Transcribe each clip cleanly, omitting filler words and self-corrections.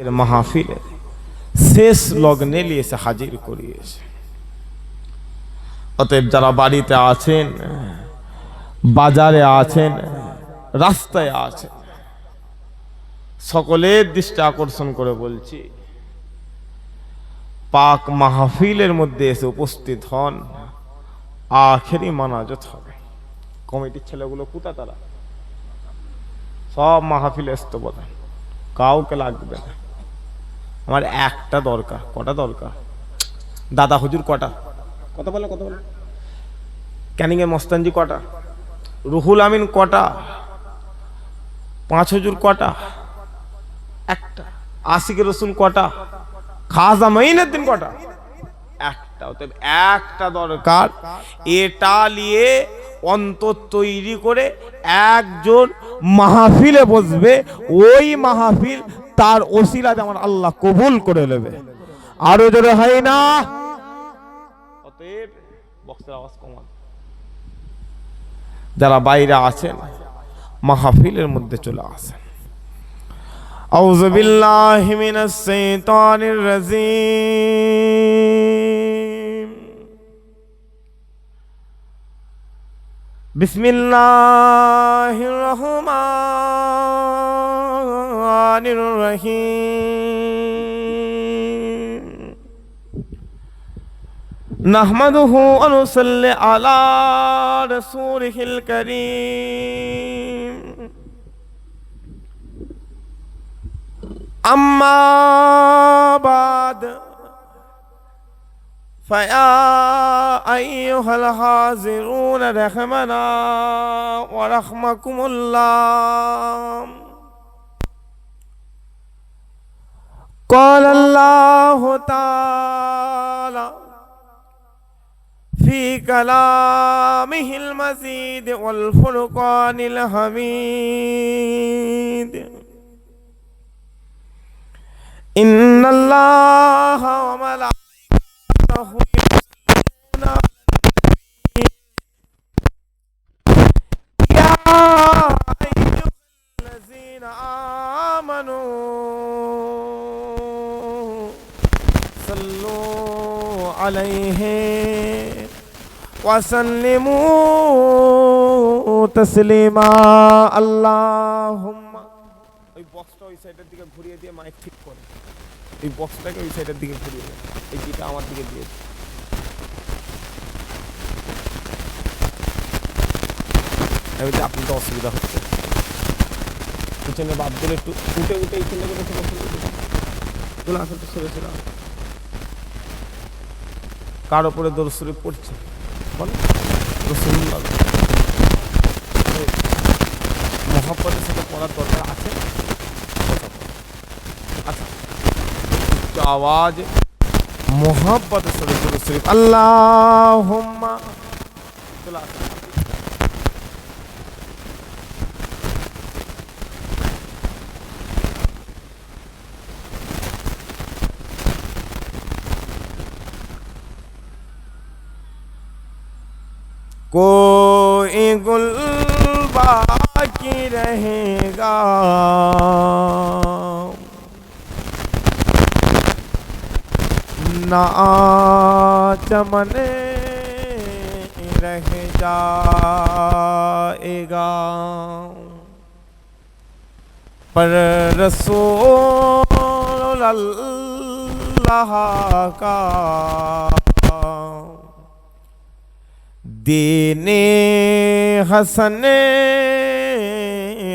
মাহফিলের শেষ লগ্নে নিয়ে এসে হাজির করিয়েছে। অতএব যারা বাড়িতে আছেন, বাজারে আছেন, রাস্তায় আছেন, সকলের দৃষ্টি আকর্ষণ করে বলছি, পাক মাহফিলের মধ্যে এসে উপস্থিত হন, আখেরি মানাজত হবে। কমিটির ছেলেগুলো কোথা তারা? সব মাহফিলে আসতে বলেন, কাউকে লাগবে না। আমার একটা দরকার। কটা দরকার? দাদা হুজুর কটা? কথা বলে কথা বলে। ক্যানিং এ মস্তানজি কটা? রুহুল আমিন কটা? 5 হুজুর কটা? একটা। আশিক রসুল কটা? খাজা মঈনুদ্দিন কটা? একটা। অতএব একটা দরকার। এটা নিয়ে অন্তর তৈরি করে একজন মাহফিলে বসবে, ওই মাহফিল তার ওসিলাতে আমার আল্লাহ কবুল করে নেবে। আরো জোরে হয় না? অতএব বক্সের আওয়াজ কমান। যারা বাইরে আছেন মাহফিলের মধ্যে চলে আসেন। আউযু বিল্লাহি মিনাশ শাইতানির রাজীম। বিসমিল্লাহির রহমানির রহিম। নাহমাদুহু ওয়া নুসাল্লি আলা রাসূলিহিল কারীম। আম্মা বাদ ফায়া আইয়ুহাল হাযিরুন রাহমানা ওয়া রাহমাকুমুল্লাহ। ক্বালা আল্লাহু তাআলা ফি কালামিহিল মাজিদ ওয়াল ফুরকানিল হামিদ। ইন্নাল্লাহা ওয়া মালাইকাতাহু ইউসাল্লুনা ইয়া আইয়ুহাল্লাযীনা আমানু সাল্লু আলাইহি ওয়া সাল্লিমু তাসলিমা। আল্লাহুম্মা। ওই বক্সটা ওই সাইডের দিকে ঘুরিয়ে দিয়ে মাইক ঠিক করে, এই বক্সটাকে ওই সাইডের দিকে ঘুরিয়ে দেয়, এই দিকটা আমার দিকে দিয়ে। এমনিতে আপনাদের অসুবিধা হচ্ছে, পিছনে বাপগুলো একটু উঠে উঠে এই চিন্তা করে চলে আসে, তো সরে চলে আসে। কার ওপরে দরুদ শরীফ পড়ছে বলো? রাসূলুল্লাহ মুহাব্বতের সাথে পড়ার দরকার আছে। আচ্ছা, উচ্চ আওয়াজ মুহাব্বতের সাথে দরুদ শরীফ আল্লাহুম্মা চলে আসে। कोई गुल बाकी रहेगा ना चमन रह जाएगा, पर रसूल अल्लाह का दीने हसन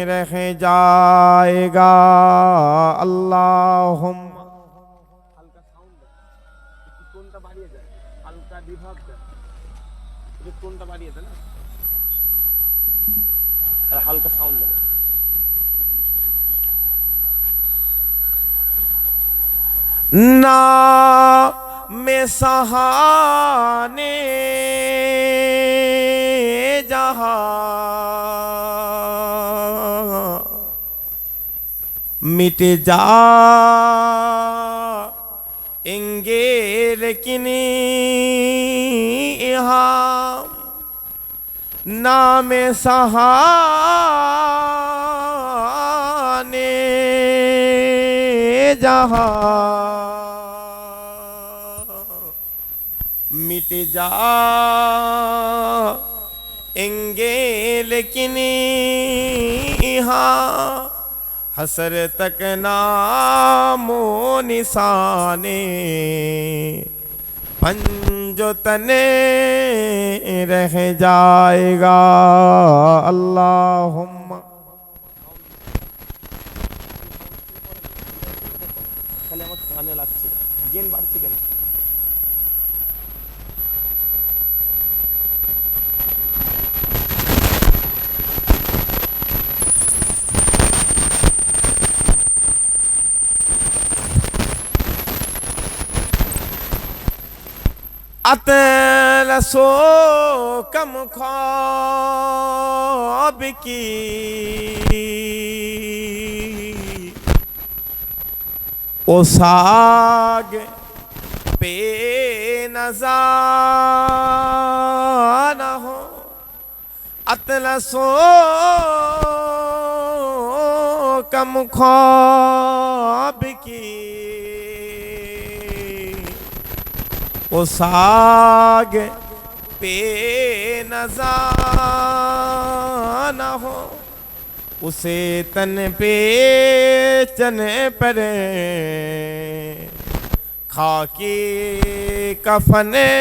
रह जाएगा। अल्लाहुम्मा। হালকা সাউন্ড দাও, একটু টোনটা বাড়িয়ে দেন, হালকা রিভার্ব দেন, একটু টোনটা বাড়িয়ে দেন আর হালকা সাউন্ড দেন। না में सहाने जहां मिट जाएंगे, लेकिन यहाँ नाम सहाने जहां मिट जाएंगे लेकिन यहाँ हसर तक नामो निशाने पंजोतने रह जाएगा। अल्लाहुम्मा खाली আমার কানে লাগছে গেন বাড়ছে কেন अतलसो कम ख्वाब की ओ साग पे नज़ार न हो अतलसो कम ख्वाब की ओ साग पे नज़ार न हो उसे तन पे चने परे खाकी कफने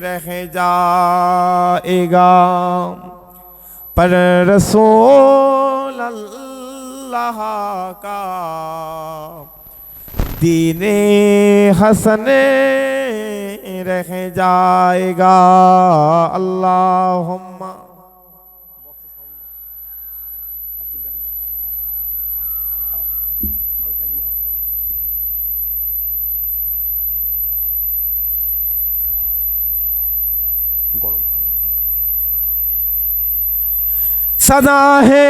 रह जाएगा। पर रसूल अल्लाह का दीने हसने रह जाएगा। अल्लाहुम्मा सदा है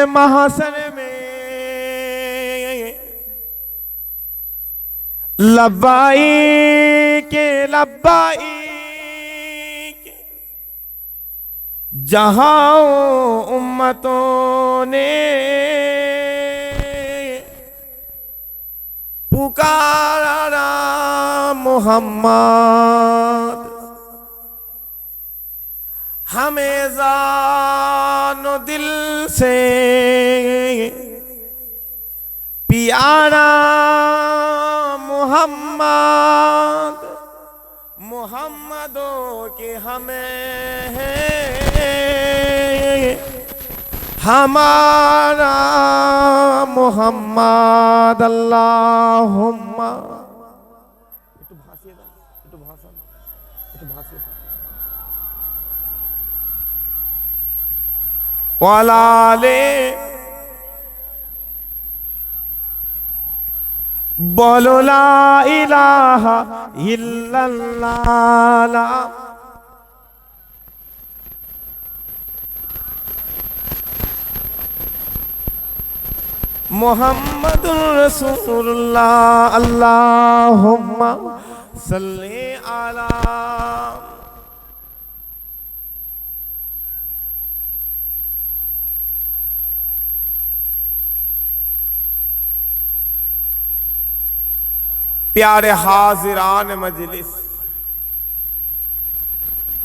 महासन में लब्बाई के जहां उम्मतों ने पुकारा मोहम्मद हमें जानो दिल से प्यारा मोहम्मद मोहम्मदों के हमें है हमारा मोहम्मद। अल्लाहुम्मा वाले बोलो ला इलाहा इल्लल्लाह मुहम्मदुर रसूलुल्लाह। अल्लाहुम्मा सल्ली अला प्यारे हाजिरान मजलिस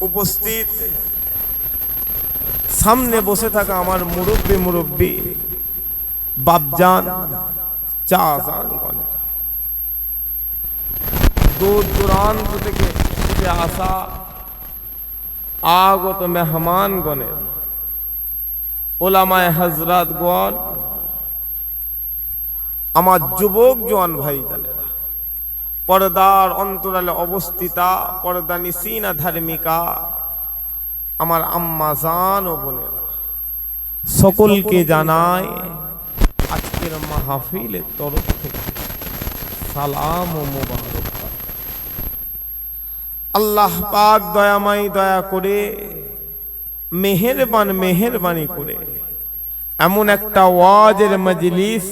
उपस्थित सामने बसे थाका आमार मुरब्बी बापजान चाचान दूर दूरान्त থেকে আসা আগত মেহমান গণের ওলামায়ে হযরত গণ আমার যুবক জওয়ান ভাইজানেরা पर्दार अंतराले अवस्थिता पर्दा निसीना धार्मिका आमार आम्मा जान ओ बोनेरा सकल के जानाय आजकेर महफिलेर तरफ थेके सालाम ओ मुबारकबाद। अल्लाह पाक दयामय दया करे मेहरबानी करे एमन एकटा ओयाजेर मजलिस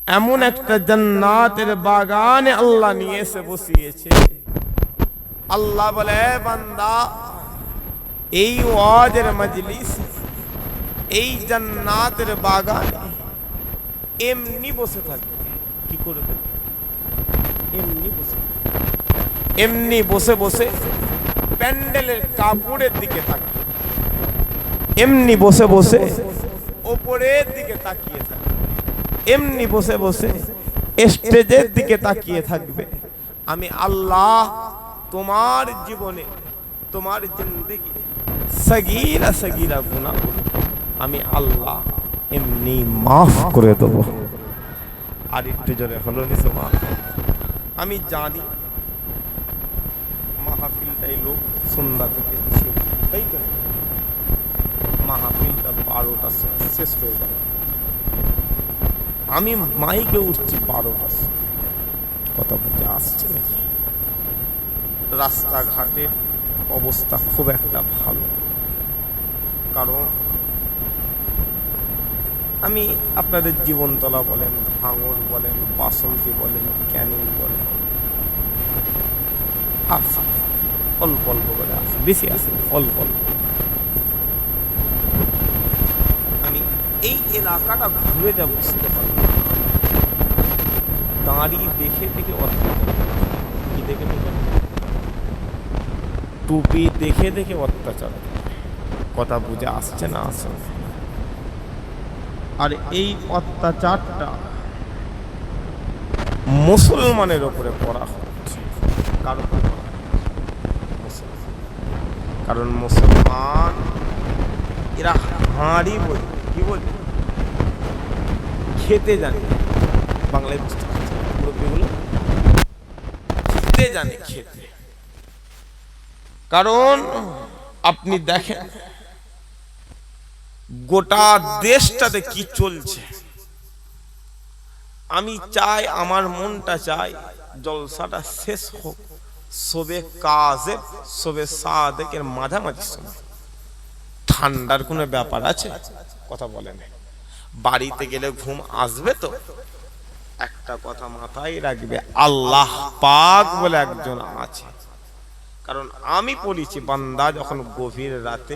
एमन एक जन्नातेर बागाने अल्लाह निये से बसिएछे। अल्लाह बोले बान्दा এই ওয়াজের মজলিস এই জান্নাতের বাগানে এমনি বসে থাকবে। কি করবে? এমনি বসে, এমনি বসে বসে প্যান্ডেলের কাপড়ের দিকে তাকিয়ে, এমনি বসে বসে ওপরের দিকে তাকিয়ে থাকবে, এমনি বসে বসে স্টেজের দিকে তাকিয়ে থাকবে। আমি আল্লাহ তোমার জীবনে, তোমার জিন্দেগি সগীরা সগীরা গুনাহ আমি আল্লাহ এমনি মাফ করে দেবো। আর একটু জোরে হলো নিসমা। আমি জানি মাহফিলটাই লোক সন্ধ্যা থেকে ছিল, তাই তো মাহফিলটা 12টা শেষ হয়ে গেল। আমি মাইকে উঠছি 12টা। কথা বুঝে আসছে নাকি? রাস্তাঘাটের অবস্থা খুব একটা ভালো, কারণ আমি আপনাদের জীবনতলা বলেন, ভাঙর বলেন, বাসন্তী বলেন, ক্যানিং বলেন, আসি অল্প অল্প করে আসি, বেশি আসেনি, অল্প অল্প। আমি এই এলাকাটা ঘুরে যা বুঝতে পারি, দাঁড়িয়ে দেখে দেখে কি দেখে দেখে টুপি দেখে দেখে অত্যাচার। কথা বুঝে আসছে না? আসলে আর এই অত্যাচারটা মুসলমানের উপরে করা হচ্ছে। কারণ মুসলমান এরা হাঁড়ি বলে, কি বলে, খেতে জানে। বাংলায় বুঝতে পারছে মুরব্বীগুলো খেতে জানে, খেতে। কারণ আপনি দেখেন গোটা দেশটাতে কি চলছে। আমি চাই, আমার মনটা চাই জলসাটা শেষ হোক সবে কাজেব সবে সাদেকের মাঝামাঝি সময়। ঠান্ডার কোনো ব্যাপার আছে? কথা বলেন। বাড়িতে গেলে ঘুম আসবে তো? একটা কথা মাথায় রাখবে, আল্লাহ পাক বলে একজন আছে। কারণ আমি পড়েছি, বান্দা যখন গভীর রাতে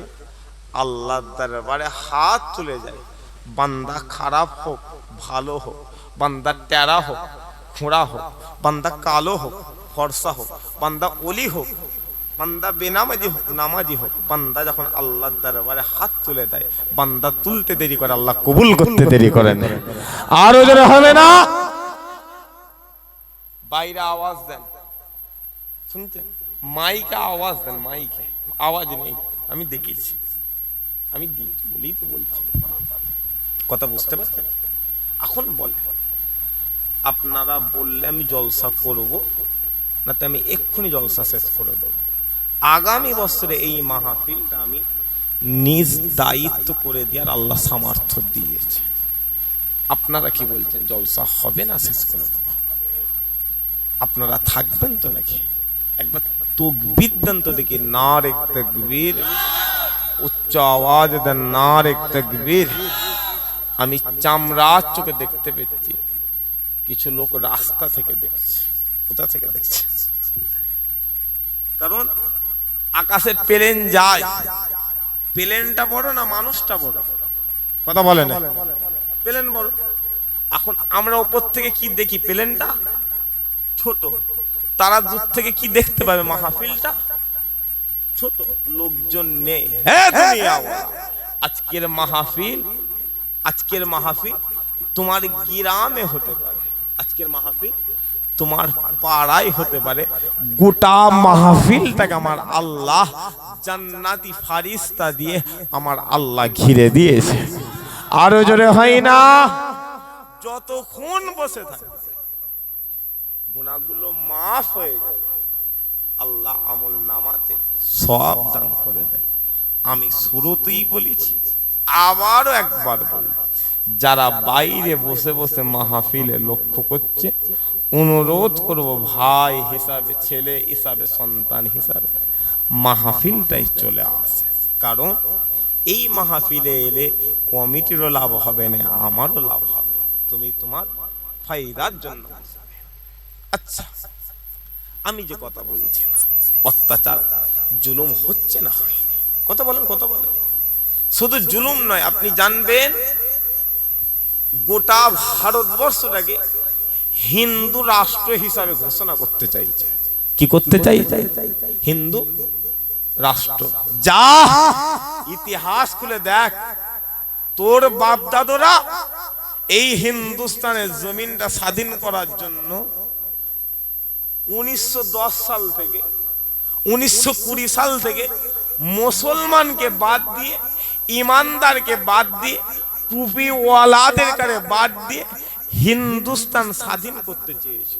আল্লাহর দরবারে হাত তুলে যায়, বান্দা খারাপ হোক ভালো হোক, বান্দা টেরা হোক খোঁড়া হোক, বান্দা কালো হোক ফর্সা হোক, বান্দা ওলি হোক, বান্দা বেনামাজি হোক নামাজি হোক, বান্দা যখন আল্লাহর দরবারে হাত তুলে দেয়, বান্দা তুলতে দেরি করে, আল্লাহ কবুল করতে দেরি করেন। আরো জোরে হবে না? বাইরে আওয়াজ দেন, শুনছেন? মাইকে আওয়াজ দেন, মাইকে আওয়াজ নেই। আমি দেখেছি, আমি দিচ্ছি বলেই তো বলছি। কথা বুঝতে পারছেন? এখন বলেন, আপনারা বললে আমি জলসা করব না? তো আমি এক্ষুনি জলসা শেষ করে দেবো। আগামী বছরে এই মাহফিলটা আমি নিজ দায়িত্ব করে দেওয়ার আল্লাহ সামর্থ্য দিয়েছে। আপনারা কি বলছেন, জলসা হবে না শেষ করে দেবো? আপনারা থাকবেন তো নাকি? একবার তকবীর দেন তো দেখি, নারে তাকবীর, উচ্চ আওয়াজ দেন নারে তাকবীর। আমি চামড়ার চোখে দেখতে পেয়েছি, কিছু লোক রাস্তা থেকে দেখছে। কোথা থেকে দেখছে? কারণ আকাশে প্লেন যায়, প্লেনটা বড় না মানুষটা বড়? কথা বলে না? প্লেন বড়। এখন আমরা উপর থেকে কি দেখি? প্লেনটা ছোট। তারা দূর থেকে কি দেখতে পাবে? মাহফিলটা ছোট, লোকজন নেই। হ্যাঁ দুনিয়া, আজকের মাহফিল, আজকের মাহফিল তোমার গ্রামে হতে পারে, আজকের মাহফিল তোমার পাড়ায় হতে পারে। গোটা মাহফিলটাকে আমার আল্লাহ জান্নাতি ফারিস্তা দিয়ে আমার আল্লাহ ঘিরে দিয়েছে। আরো জোরে হয় না? যতক্ষণ বসে থাকবে গুনাহগুলো মাফ হয়ে যাবে, আল্লাহ আমল নামাতে সওয়াব দান করে দেয়। আমি শুরুতেই বলেছি, আবারও একবার বলছি, যারা বাইরে বসে বসে মাহফিলে লক্ষ্য করছে, অনুরোধ করব ভাই হিসাবে, ছেলে হিসাবে, সন্তান হিসাবে মাহফিলটাই চলে আসে। কারণ এই মাহফিলে এলে কমিটিরও লাভ হবে না, আমারও লাভ হবে। তুমি তোমার ফায়দার জন্য। আচ্ছা, আমি যে কথা বলছি, অত্যাচার জুলুম হচ্ছে না হয়নি? কথা বলেন, কথা বলেন। শুধু জুলুম নয়, আপনি জানবেন গোটা ভারতবর্ষটাকে হিন্দু রাষ্ট্র হিসাবে ঘোষণা করতে চাইছে। কি করতে চাইছে? হিন্দু রাষ্ট্র। যা ইতিহাস খুলে দেখ, তোর বাপ দাদরা এই হিন্দুস্তানের জমিনটা স্বাধীন করার জন্য 1910 সাল থেকে 1920 সাল থেকে মুসলমানকে বাদ দিয়ে, ইমানদারকে বাদ দিয়ে, টুপিওয়ালাদের কারে বাদ দিয়ে হিন্দুস্তান স্বাধীন করতে চেয়েছে।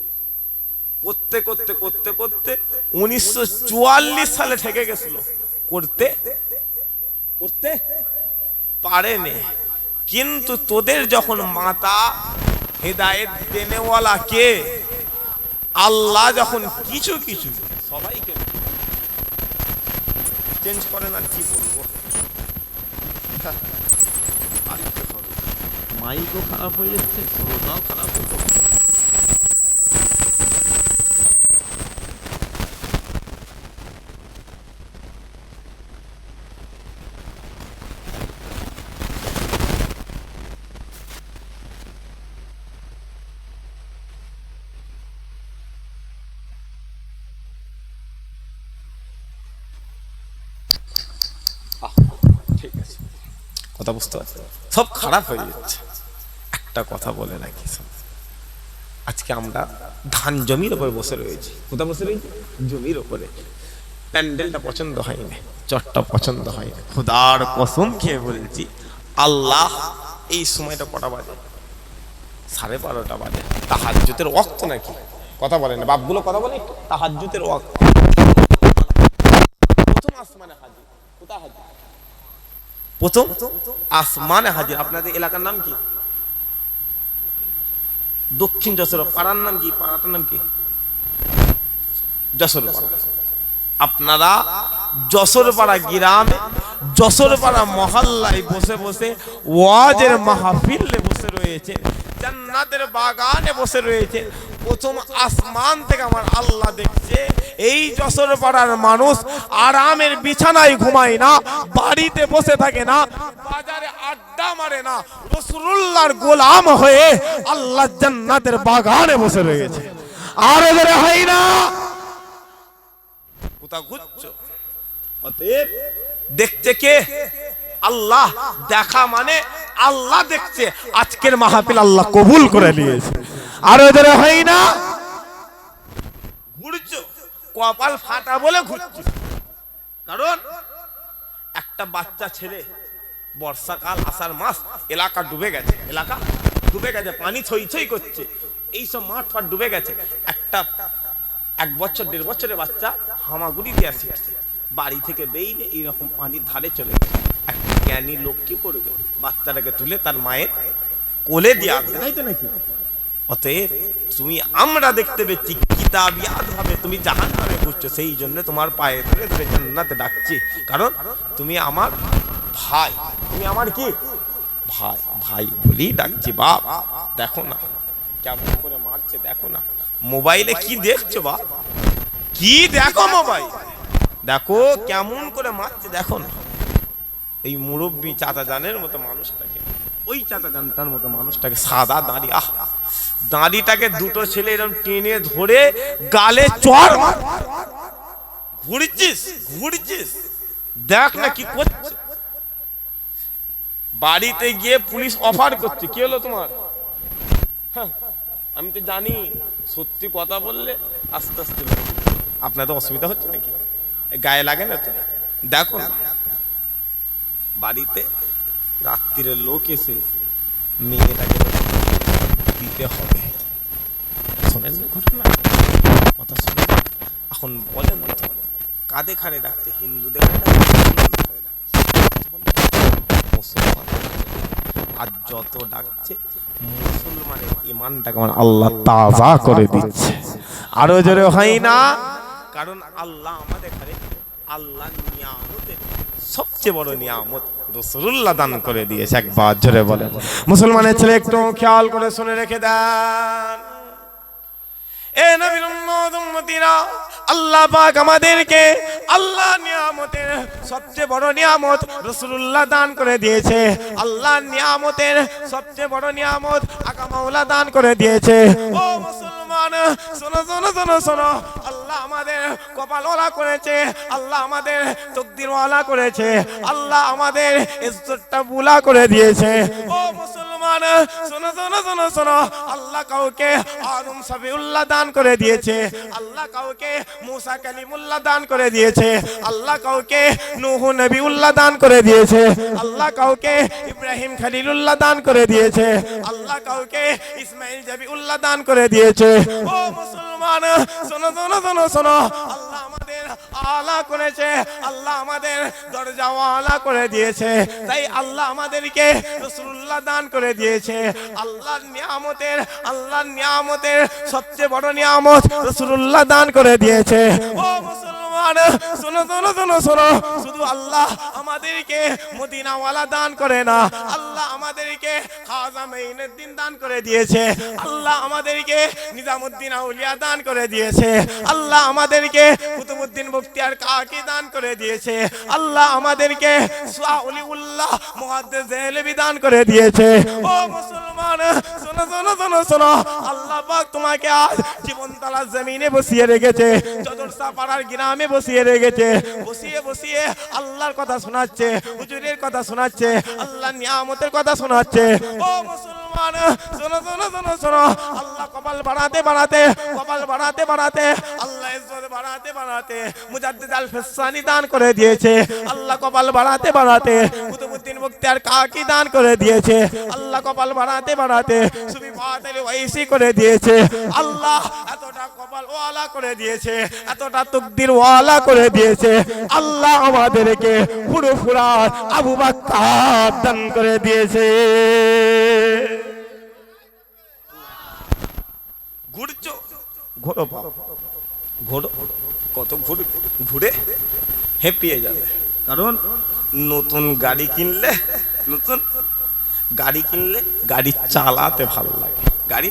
করতে করতে করতে করতে 1944 সালে ঠেকে গেছিল। করতে করতে পারেনি। কিন্তু তোদের যখন মাতা হেদায়েত দেনেওয়ালা কে, আল্লাহ যখন কিছু কিছু সবাইকে চেঞ্জ করেন, আর কি বলবো, মাইকও খারাপ হয়ে যাচ্ছে, শ্রোতাও খারাপ হয়ে যাচ্ছে। ঠিক আছে, কথা বুঝতে পারছি, সব খারাপ হয়ে যাচ্ছে। একটা কথা বলে রাখি, আজকে আমরা ধান জমির উপরে বসে রয়েছি। কোথায় বসে রয়েছি? জমির উপরে। প্যান্ডেলটা পছন্দ হয়নি, চটটা পছন্দ হয়নি। খোদার কসম খেয়ে বলছি, আল্লাহ এই সময়টা কটা বাজে? 12:30 বাজে। তাহাজ্জুদের ওয়াক্ত নাকি? কথা বলে না বাপগুলো, কথা বলে একটু। তাহাজ্জুদের ওয়াক্ত, প্রথম আসমানে হাজির। কোথায় হাজির? প্রথম আসমানে হাজির। আপনাদের এলাকার নাম কি? দক্ষিণ যশোর। পাড়ার নাম কি? পাড়াটার নাম কি? যশোর পাড়া। আপনারা যশোর পাড়া গ্রামে, যশোর পাড়া মহল্লায় বসে বসে ওয়াজের মাহফিলে বসে রয়েছে, জান্নাতের বাগানে বসে রয়েছে। প্রথম আসমান থেকে আমার আল্লাহ দেখছে এই যশোর পাড়ার মানুষ আরামের বিছানায় ঘুমায় না, বাড়িতে বসে থাকে না, বাজারে আড্ডা মারে না, রাসূলুল্লাহর গোলাম হয়ে আল্লাহ জান্নাতের বাগানে বসে রয়েছে। আর এদের হয় না কোথা ঘুরছো? অতএব দেখছে কে? আল্লাহ। দেখা মানে আল্লাহ দেখছে। আজকের মাহফিল আল্লাহ কবুল করে নিয়েছে। আর এদের হয় না ঘুরছো, কপাল ফাটা বলে ঘুরছো। কারণ একটা বাচ্চা ছেলে, বর্ষাকাল আষাঢ় মাস, এলাকা ডুবে গেছে, এলাকা ডুবে গেছে, পানি ছই ছই করছে, এইসব মাঠ ফাট ডুবে গেছে। একটা 1 বছর 1.5 বছরের বাচ্চা হামাগুড়ি দিয়ে শিখছে, বাড়ি থেকে বেরিয়ে এইরকম পানির ধারে চলে গেছে। একটা জ্ঞানী লোক কি করবে? বাচ্চাটাকে তুলে তার মায়ের কোলে দিয়ে আসবে, তাই তো নাকি? অতএব তুমি, আমরা দেখতে পেয়েছি কিতাবিয়াত ভাবে তুমি জাহান্নামে ঘুরছো, সেই জন্য তোমার পায়ে ধরে ধরে জান্নাতে ডাকছি। কারণ তুমি আমার ভাই, তুমি আমার কি ভাই, ভাই বলি ডাকছি। বাপ দেখো না কেমন করে মারছে, দেখো না। মোবাইলে কি দেখছো বাপ? কি দেখো মোবাইল? দেখো কেমন করে মারছে, দেখো না। এই মুরব্বী চাচা জানের মতো মানুষটাকে, ওই চাচা জানতার মতো মানুষটাকে, সাদা দাড়ি, আহ, দাড়িটাকে দুটো ছেলে এরকম টেনে ধরে গালে চড় মার। ঘুরছিস ঘুরছিস, দেখ না কি করছে। বাড়িতে গিয়ে পুলিশ অফার করছে, কি হলো তোমার? আমি তো জানি সত্যি কথা বললে আস্তে আস্তে আপনাদের অসুবিধা হচ্ছে নাকি? গায়ে লাগে না তো? দেখো না, বাড়িতে রাত্রিরে লোক এসে মেয়েটাকে দিতে হবে। শোনেন ঘটনা, কথা শুনে এখন বলেন তো, কাঁধে খাড়ে ডাকছে? হিন্দুদের মুসলমান, আর যত ডাকছে মুসলমানের ইমানটাকে আমার আল্লাহ তাজা করে দিচ্ছে। আরো জোরে হয় না? কারণ আল্লাহ আমাদের ঘরে আল্লাহ নিয়ামতের সবচেয়ে বড় নিয়ামত রাসূলুল্লাহ দান করে দিয়েছে। একবার জোরে বলেন মুসলমানের ছেলে, একটু খেয়াল করে শুনে রেখে দেন। এ নবীর উম্মত উম্মতিরা, আল্লাহ পাক আমাদেরকে আল্লাহ নিয়ামতের সবচেয়ে বড় নিয়ামত রাসূলুল্লাহ দান করে দিয়েছে। আল্লাহ নিয়ামতের সবচেয়ে বড় নিয়ামত আকা মাওলা দান করে দিয়েছে। ও মুসলমান, শোনো শোনো শোনো শোনো, আল্লাহ আমাদের কপালওয়ালা করেছে, আল্লাহ আমাদের তকদিরওয়ালা করেছে, আল্লাহ আমাদের ইজ্জতটা বুলা করে দিয়েছে। ও মুসলমান, শোনো শোনো শোনো শোনো, আল্লাহ কাউকে আদম সাবিউল্লাহ দান করে দিয়েছে, আল্লাহ কাউকে মুসা কালিমুল্লাহ দান করে দিয়েছে, আল্লাহ কাউকে নূহ নবিউল্লাহ দান করে দিয়েছে, আল্লাহ কাউকে ইব্রাহিম খলিলুল্লাহ দান করে দিয়েছে, আল্লাহ কাউকে ইসমাইল জাবিউল্লাহ দান করে দিয়েছে। ও মুসলমান, শোনো শোনো শোনো শোনো, আল্লাহ আমাদের আলা করেছে, আল্লাহ আমাদের দরজাওয়ালা করে দিয়েছে। তাই আল্লাহ আমাদেরকে রাসূলুল্লাহ দান করে দিয়েছে। আল্লাহর নিয়ামতের সবচেয়ে বড় নিয়ামত রাসূলুল্লাহ দান করে দিয়েছে। ও মুসলমান, শোনো শোনো শোনো শোনো, শুধু আল্লাহ আমাদেরকে মদিনাওয়ালা দান করে না, আল্লাহ আমাদেরকে খাজা মাইনুদ্দিন দান করে দিয়েছে, আল্লাহ আমাদেরকে নিজামুদ্দিন আউলিয়া দান করে দিয়েছে, আল্লাহ আমাদেরকে কুতুবউদ্দিন বখতিয়ার কাকি দান করে দিয়েছে, আল্লাহ আমাদেরকে শাহ ওলিউল্লাহ মুহাদ্দিস দেহলভী দান করে দিয়েছে। ও মুসলমান, শোনো শোনো শোনো শোনো, আল্লাহ পাক তোমাকে আজ জীবনতলার জমিনে বসিয়ে রেখেছে, চদরসা পাড়ার গ্রামে বসিয়ে রেখেছে, বসিয়ে বসিয়ে আল্লাহর কথা শোনাচ্ছে, হুজুরের কথা শোনাচ্ছে, আল্লাহর নিয়ামতের কথা শোনাচ্ছে। ও মুসলমান, শোনো শোনো শোনো শোনো, আল্লাহ কপাল বাড়াতে বাড়াতে, কপাল বাড়াতে বাড়াতে, আল্লাহ ইজ্জত বাড়াতে বাড়াতে মুজাদ্দিদ আল ফিসানি দান করে দিয়েছে, আল্লাহ কপাল বাড়াতে বাড়াতে কুতুবউদ্দিন বখতিয়ার কাকি দান করে দিয়েছে, আল্লাহ কপাল বাড়াতে বাড়াতে সুফি ফাত আলী ওয়াইসি করে দিয়েছে। আল্লাহ এতটা কপাল ওয়ালা করে দিয়েছে, এতটা তকদির ওয়ালা করে দিয়েছে, আল্লাহ আমাদেরকে পুরো পুরা আবু বকর দান করে দিয়েছে। ঘুরছো, ঘোরো ঘোরো, কত ঘুরে হেঁপিয়ে যাবে। কারণ নতুন গাড়ি কিনলে গাড়ি চালাতে ভালো লাগে, গাড়ি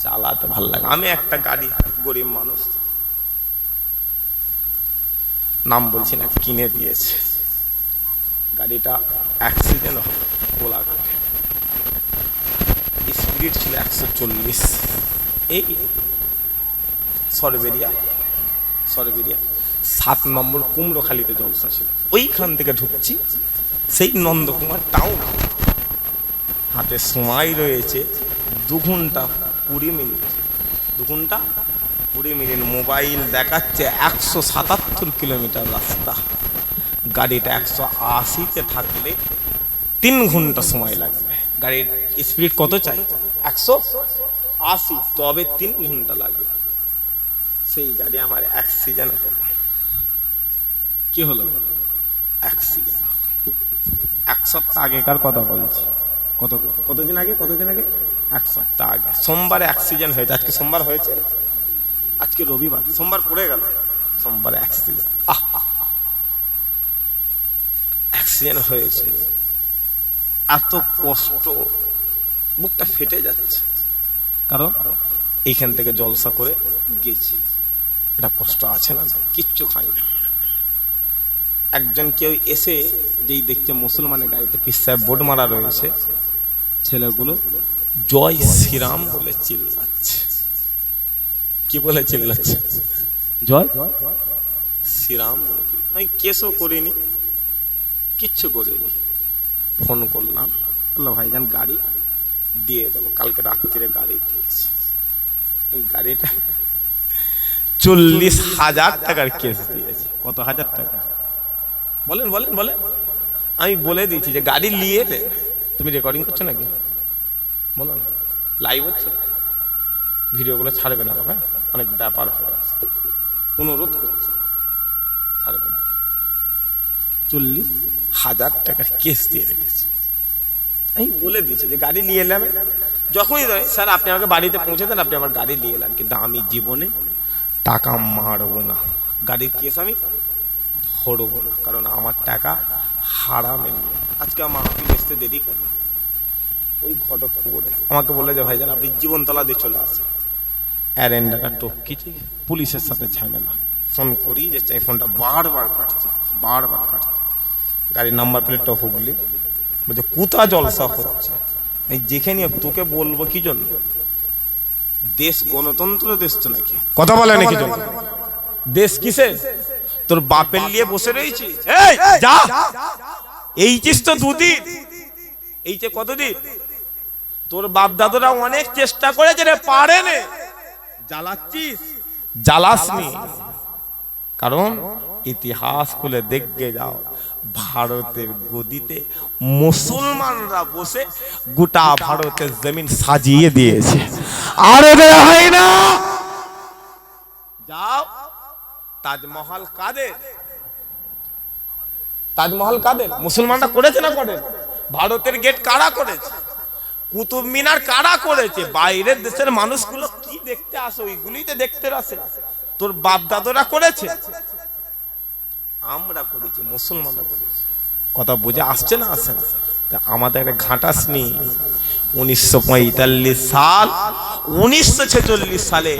চালাতে ভালো লাগে। আমি একটা গাড়ি, গরিব মানুষ, নাম বলছি না, কিনে দিয়েছে। গাড়িটা অ্যাক্সিডেন্ট হলো কোলাঘাটে, স্পিড ছিল 140, এই সরবেরিয়া 7 নম্বর কুমড়োখালিতে জলসা ছিল, ওইখান থেকে ঢুকছি সেই নন্দকুমার টাউন। হাতে সময় রয়েছে 2 ঘন্টা 20 মিনিট, 2 ঘন্টা 20 মিনিট। মোবাইল দেখাচ্ছে 177 কিলোমিটার রাস্তা, গাড়িটা 180-তে থাকলে 3 ঘন্টা সময় লাগবে। গাড়ির স্পিড কত চাই? 180, তবে 3 ঘন্টা লাগবে। সেই গাড়ি আমার অ্যাক্সিডেন্ট হলো। কি হলো? অ্যাক্সিডেন্ট। 1 সপ্তাহ আগেকার কথা বলছি। কতদিন আগে? 1 সপ্তাহ আগে সোমবারে অ্যাক্সিডেন্ট হয়েছে। আজকে সোমবার হয়েছে, আজকে রবিবার, সোমবার পড়ে গেল, সোমবারে অ্যাক্সিডেন্ট হয়েছে। এত কষ্ট, বুকটা ফেটে যাচ্ছে, কারণ এইখান থেকে জলসা করে গেছি, এটা কষ্ট আছে না? কিচ্ছু খাইনি। একজন কেউ এসে যেই দেখছে মুসলমানের গাড়িতে পীর সাহেব বোর্ড মারা রয়েছে, ছেলেগুলো জয় শ্রীরাম বলে চিল্লাচ্ছে। কি বলে চিল্লাচ্ছে? জয় শ্রীরাম বলে। আমি কেসও করিনি, কিচ্ছু করিনি। ফোন করলাম, বললো ভাইজান গাড়ি দিয়ে দেবো। কালকে রাত্রিরে গাড়ি দিয়েছে। ওই গাড়িটা 40,000 টাকার কেস দিয়েছে। কত হাজার টাকা? বলেন বলেন বলেন। আমি বলে দিয়েছি যে গাড়ি নিয়ে নে। তুমি রেকর্ডিং করছো নাকি? বলো না, লাইভ হচ্ছে, ভিডিওগুলো ছাড়বে না বাবা, অনেক ব্যাপার হয়ে আছে, অনুরোধ করছি, ছাড়বে না। 40,000 টাকার কেস দিয়ে রেখেছে। আমি বলে দিয়েছি যে গাড়ি নিয়ে এলাম, যখনই দেয় স্যার আপনি আমাকে বাড়িতে পৌঁছে দেন, আপনি আমার গাড়ি নিয়ে এলেন, কিন্তু আমি জীবনে টাকা মারবো না, গাড়ির কেস আমি ভরবো না, কারণ আমার টাকা হারামে। আজকে আমার অফিস আসতে দেরি কেন? ওই ঘটকপুকুরে আমাকে বলে যে ভাইজান আপনি জীবনতলা দিয়ে চলে আসেন। অ্যারেন্ডাটা টপকিছি, পুলিশের সাথে ঝামেলা, ফোন করি যে চাই, ফোনটা বারবার কাটছে, বারবার কাটছে। গাড়ির নাম্বার প্লেটটা হুগলি। বলছে কোথা জলসা হচ্ছে, এই যেখানে তোকে বলবো কি জন্য, দেশ গণতন্ত্র দেশ তো নাকি, কথা বলে নাকি জন্য, দেশ কিসে তোর বাপের নিয়ে বসে রয়েছি, এই যা এইছিস তো দুদিন, এই যে কতদিন, তোর বাপ দাদুরা অনেক চেষ্টা করেছে রে, পারে নে, জ্বালাচ্ছিস, জ্বালাসনি। কারণ ইতিহাস খুলে দেখে যাও, ভারতের গদিতে মুসলমানরা বসে গোটা ভারতের জমিন সাজিয়ে দিয়েছে। আর এদের হয় না, যাও তাজমহল কাদের, তাজমহল কাদের, মুসলমানরা করেছে না করে, ভারতের গেট কারা করেছে, কুতুব মিনার কারা করেছে, বাইরের দেশের মানুষগুলো কি দেখতে আসে, ওইগুলোই তো দেখতে আসে, তোর বাপ দাদুরা করেছে, আমরা করেছি, মুসলমানরা করেছে। কথা বুঝে আসছে না, আসে না? তা আমাদের ঘাটাস নেই। 1945 সাল, 1946 সালে,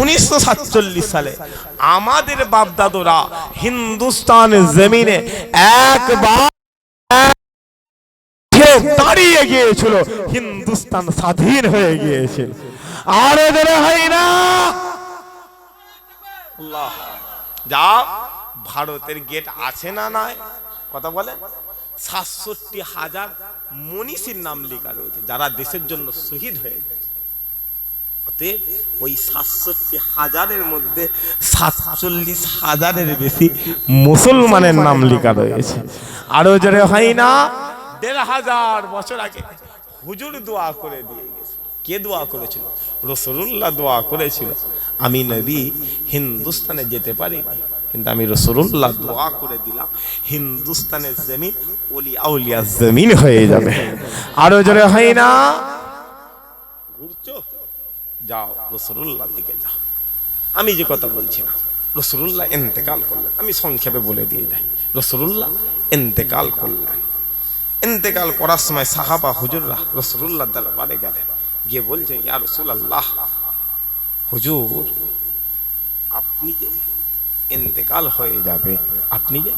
1947 সালে আমাদের বাপ দাদুরা হিন্দুস্তানের জমিনে একবার দাঁড়িয়ে গিয়েছিল, হিন্দুস্তান স্বাধীন হয়ে গিয়েছিল। আর এদের হয় না, আল্লাহ যা ভারতের গেট আছে না নাই, কথা বলে 67,000 মনীষীর নাম লেখা রয়েছে যারা দেশের জন্য শহীদ হয়ে গেছে। অতএব ওই 67,000-এর মধ্যে 47,000-এর বেশি মুসলমানের নাম লেখা রয়েছে। আরো জোরে হয় না, 1,500 বছর আগে হুজুর দোয়া করে দিয়ে গেছে। কে দোয়া করেছিল? রাসূলুল্লাহ দোয়া করেছিল, আমি নবী হিন্দুস্তানে যেতে পারিনি, কিন্তু আমি রাসূলুল্লাহ দোয়া করে দিলাম হিন্দুস্তানের জমিন ওলি আউলিয়া জমিন হয়ে যাবে। আরো জোরে হয় না, ঘুরছো, যাও রাসূলুল্লাহর দিকে যাও। আমি যে কথা বলছি না, রাসূলুল্লাহ ইন্তেকাল করলেন, আমি সংক্ষেপে বলে দিয়ে যাই। রাসূলুল্লাহ ইন্তেকাল করলেন, ইন্তেকাল করার সময় সাহাবা হুজুররা রাসূলুল্লাহ দরবারে গেলেন, গিয়ে বলছে, ইয়া রাসূলুল্লাহ, হুজুর আপনি যে ইন্তেকাল হয়ে যাবে, আপনি যে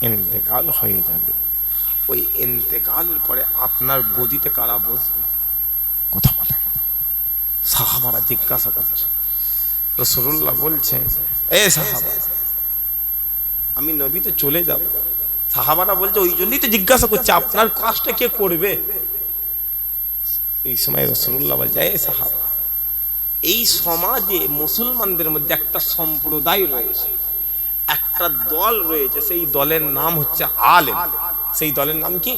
ইন্তেকাল হয়ে যাবে, ওই ইন্তেকালের পরে আপনার গদিতে কারা বসবে? কথা বলে সাহাবারা জিজ্ঞাসা করছে। রাসূলুল্লাহ বলছে, এ সাহাবা, আমি নবী তো চলে যাব। সাহাবারা বলছে, ওই জন্যই তো জিজ্ঞাসা করছে আপনার কাজটা কে করবে। এই সময় রাসূলুল্লাহ বলছে, এ সাহাবা, এই সমাজে মুসলমানদের মধ্যে একটা সম্প্রদায় রয়েছে, একটা দল রয়েছে, সেই দলের নাম হচ্ছে আলেম। সেই দলের নাম কি?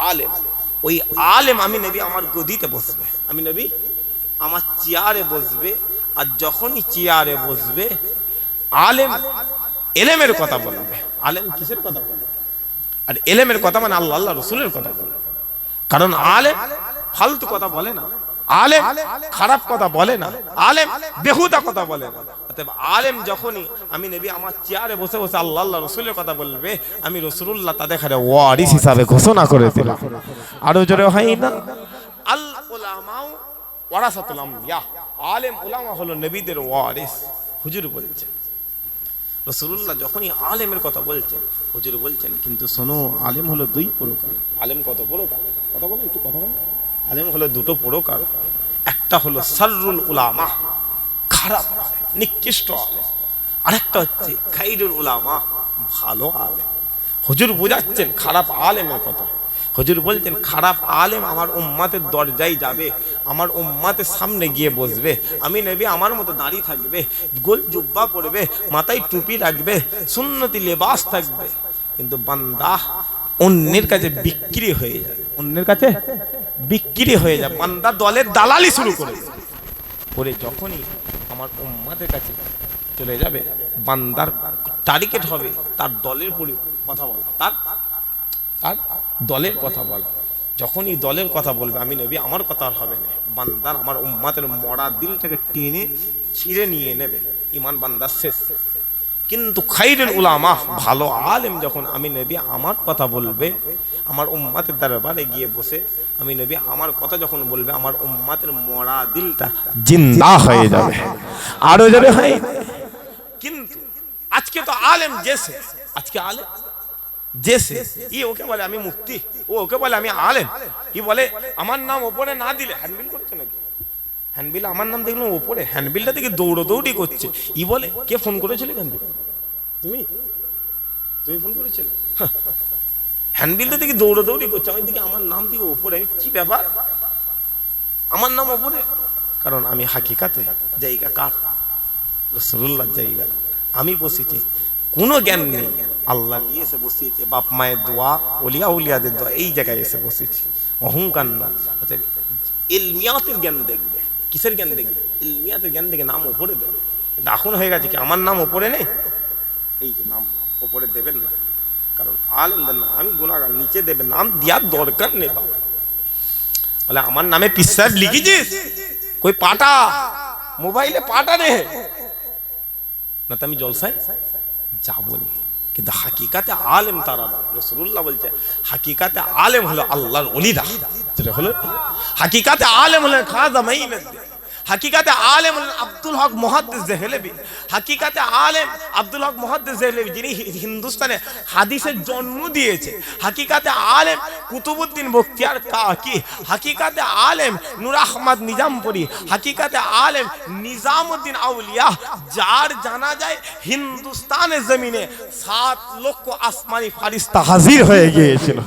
আলেম। ওই আলেম আমি নবী আমার গদিতে বসবে, আমি নবী আমার চেয়ারে বসবে, আর যখনই চেয়ারে বসবে আলেম এলেমের কথা বলবে। আলেম কিসের কথা বলবে? আর এলেমের কথা মানে আল্লাহ আল্লাহ রাসূলের কথা বলবে। কারণ আলেম ফালতু কথা বলে না, আলেম খারাপ কথা বলে না, আলেম বেহুদা কথা বলে না। অতএব আলেম যখনই আমি নবী আমার চেয়ারে বসে বসে আল্লাহ আল্লাহ রাসূলের কথা বলবে, আমি রাসূলুল্লাহ তাদের ঘরে ওয়ারিস হিসাবে ঘোষণা করে দিলাম। আরো জোরে হয় না, আল উলামা ওয়ারাসাতুল আমবিয়া, আলেম উলামা হলো নবীদের ওয়ারিস। হুজুর বলছেন, রাসূলুল্লাহ যখনই আলেমের কথা বলছেন, হুজুর বলছেন, কিন্তু শোনো, আলেম হলো দুই প্রকার। আলেম কত প্রকার? কথা বলো, একটু কথা বলো। আলেম হলো দুটো প্রকার, একটা হলো সাররুল উলামা, খারাপ আলেম, নিকৃষ্ট আলেম, আরেকটা হচ্ছে খাইরুল উলামা, ভালো আলেম। হুজুর বোঝাচ্ছেন খারাপ আলেমের কথা। হুজুর বলতেন, খারাপ আলেম আমার উম্মতের দরজায় যাবে, আমার উম্মতের সামনে গিয়ে বসবে, আমি নবী আমার মতো দাঁড়িয়ে থাকবে, গোল জুব্বা পরবে, মাথায় টুপি রাখবে, সুন্নতি লেবাস থাকবে, কিন্তু বান্দা অন্যের কাছে বিক্রি হয়ে যাবে, অন্যের কাছে বিক্রি হয়ে যাবে, বান্দা দলের দালালি শুরু করে করে যখনই আমার উম্মতের কাছে চলে যাবে, বান্দার টার্গেট হবে তার দলের কথা বলা, তার দলের কথা বলা। যখনই দলের কথা বলবে, আমি নবী আমার কথা আর হবে না, বান্দার আমার উম্মতের মরা দিলটাকে টেনে ছিঁড়ে নিয়ে নেবে, ঈমান বান্দার শেষ। কিন্তু খাইরুল উলামা, ভালো আলেম যখন আমি নবী আমার কথা বলবে, আমার উম্মতের দরবারে গিয়ে বসে আমি নবী আমার কথা যখন বলবে, আমার উম্মতের মরা দিলটা জিন্দা হয়ে যাবে। আরো জোরে হয়। কিন্তু আজকে তো আলেম জেসে, আজকে আলেম জেসে ওকে বলে আমি মুফতি, ওকে বলে আমি আলেম, বলে আমার নাম ওপরে না দিলে হ্যান্ডবিল করছে নাকি, হ্যান্ডবিল আমার নাম দেখলাম ওপরে, হ্যান্ডবিলটা থেকে দৌড়ি করছে, বলে কে ফোন করেছিলে কেন তুমি, তুমি ফোন করেছিলে, হ্যান্ডবিলটা থেকে দৌড়ি করছে, আমি দিকে আমার নাম দিকে ওপরে, কি ব্যাপার আমার নাম ওপরে, কারণ আমি হাকিকাতে জায়গা কার, রাসূলুল্লাহর জায়গা, আমি বসেছি, কোনো জ্ঞান নেই, আল্লাহ নিয়ে এসে বসিয়েছে, বাপ মায়ের দোয়া, ওলিয়া উলিয়াদের দোয়া, এই জায়গায় এসে বসেছি, অহংকার না, ইলমিয়াতের জ্ঞান দেখবে, কিসের জ্ঞান দেখবে, ইলমিয়াতের জ্ঞান দেখে নাম ওপরে দেবে, এখন হয়ে গেছে কি আমার নাম ওপরে নেই, এই যে নাম ওপরে দেবেন না, কারণ আলেমদের না, আমি গুনাহগার, নিচে দেবে, নাম দেওয়ার দরকার নেই, বলে আমার নামে পীর সাহেব লিখেছিস, কই পাটা মোবাইলে পাটা রে, না তো আমি জলসায় যাবো না, কিন্তু হাকিকাতে আলেম তারা না, রাসূলুল্লাহ বলছে হাকিকাতে আলেম হলো আল্লাহর ওলিরা, যেটা হলো হাকিকাতে আলেম হলো খাজা মাইনুদ্দিন, হাকিকাতে আলেম হলেন আব্দুল হক মুহাদ্দিস দেহলভী, হাকিকাতে আলেম আব্দুল হক মুহাদ্দিস দেহলভী যিনি হিন্দুস্তানে হাদিসের জন্ম দিয়েছে, হাকিকাতে আলেম কুতুবউদ্দিন বখতিয়ার কাকি, হাকিকাতে আলেম নূর আহমদ নিজামপুরি, হাকিকাতে আলেম নিজামউদ্দিন আউলিয়া, যার জানা যায় হিন্দুস্তানের জমিনে 7 লক্ষ আসমানি ফারিস্তা হাজির হয়ে গিয়েছিল,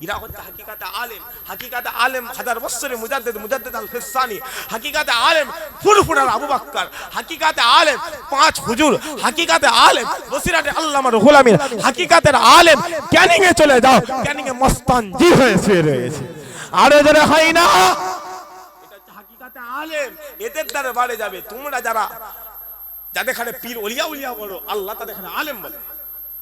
এরা হচ্ছে হাকিকাতে আলেম, হাকিকাতে আলেম হাজার বছরের মুজাদ্দিদ আল ফিসানি, হাকিকাতে আলেম ফুরফুরার আবু বকর, হাকিকাতে আলেম 5 হুজুর, হাকিকাতে আলেম বসিরাতে আল্লামা রুহুল আমিন, হাকিকাতের আলেম ক্যানিং এ চলে যাও, ক্যানিং এ মস্তানজি হয়ে শুয়ে রয়েছে, আরো যারা হয় না, এটা হচ্ছে হাকিকাতে আলেম, এদের দরবারে যাবে তোমরা, যারা যাদের খানে পীর ওলিয়া উলিয়া বলো, আল্লাহ তাদের খানে আলেম বলে,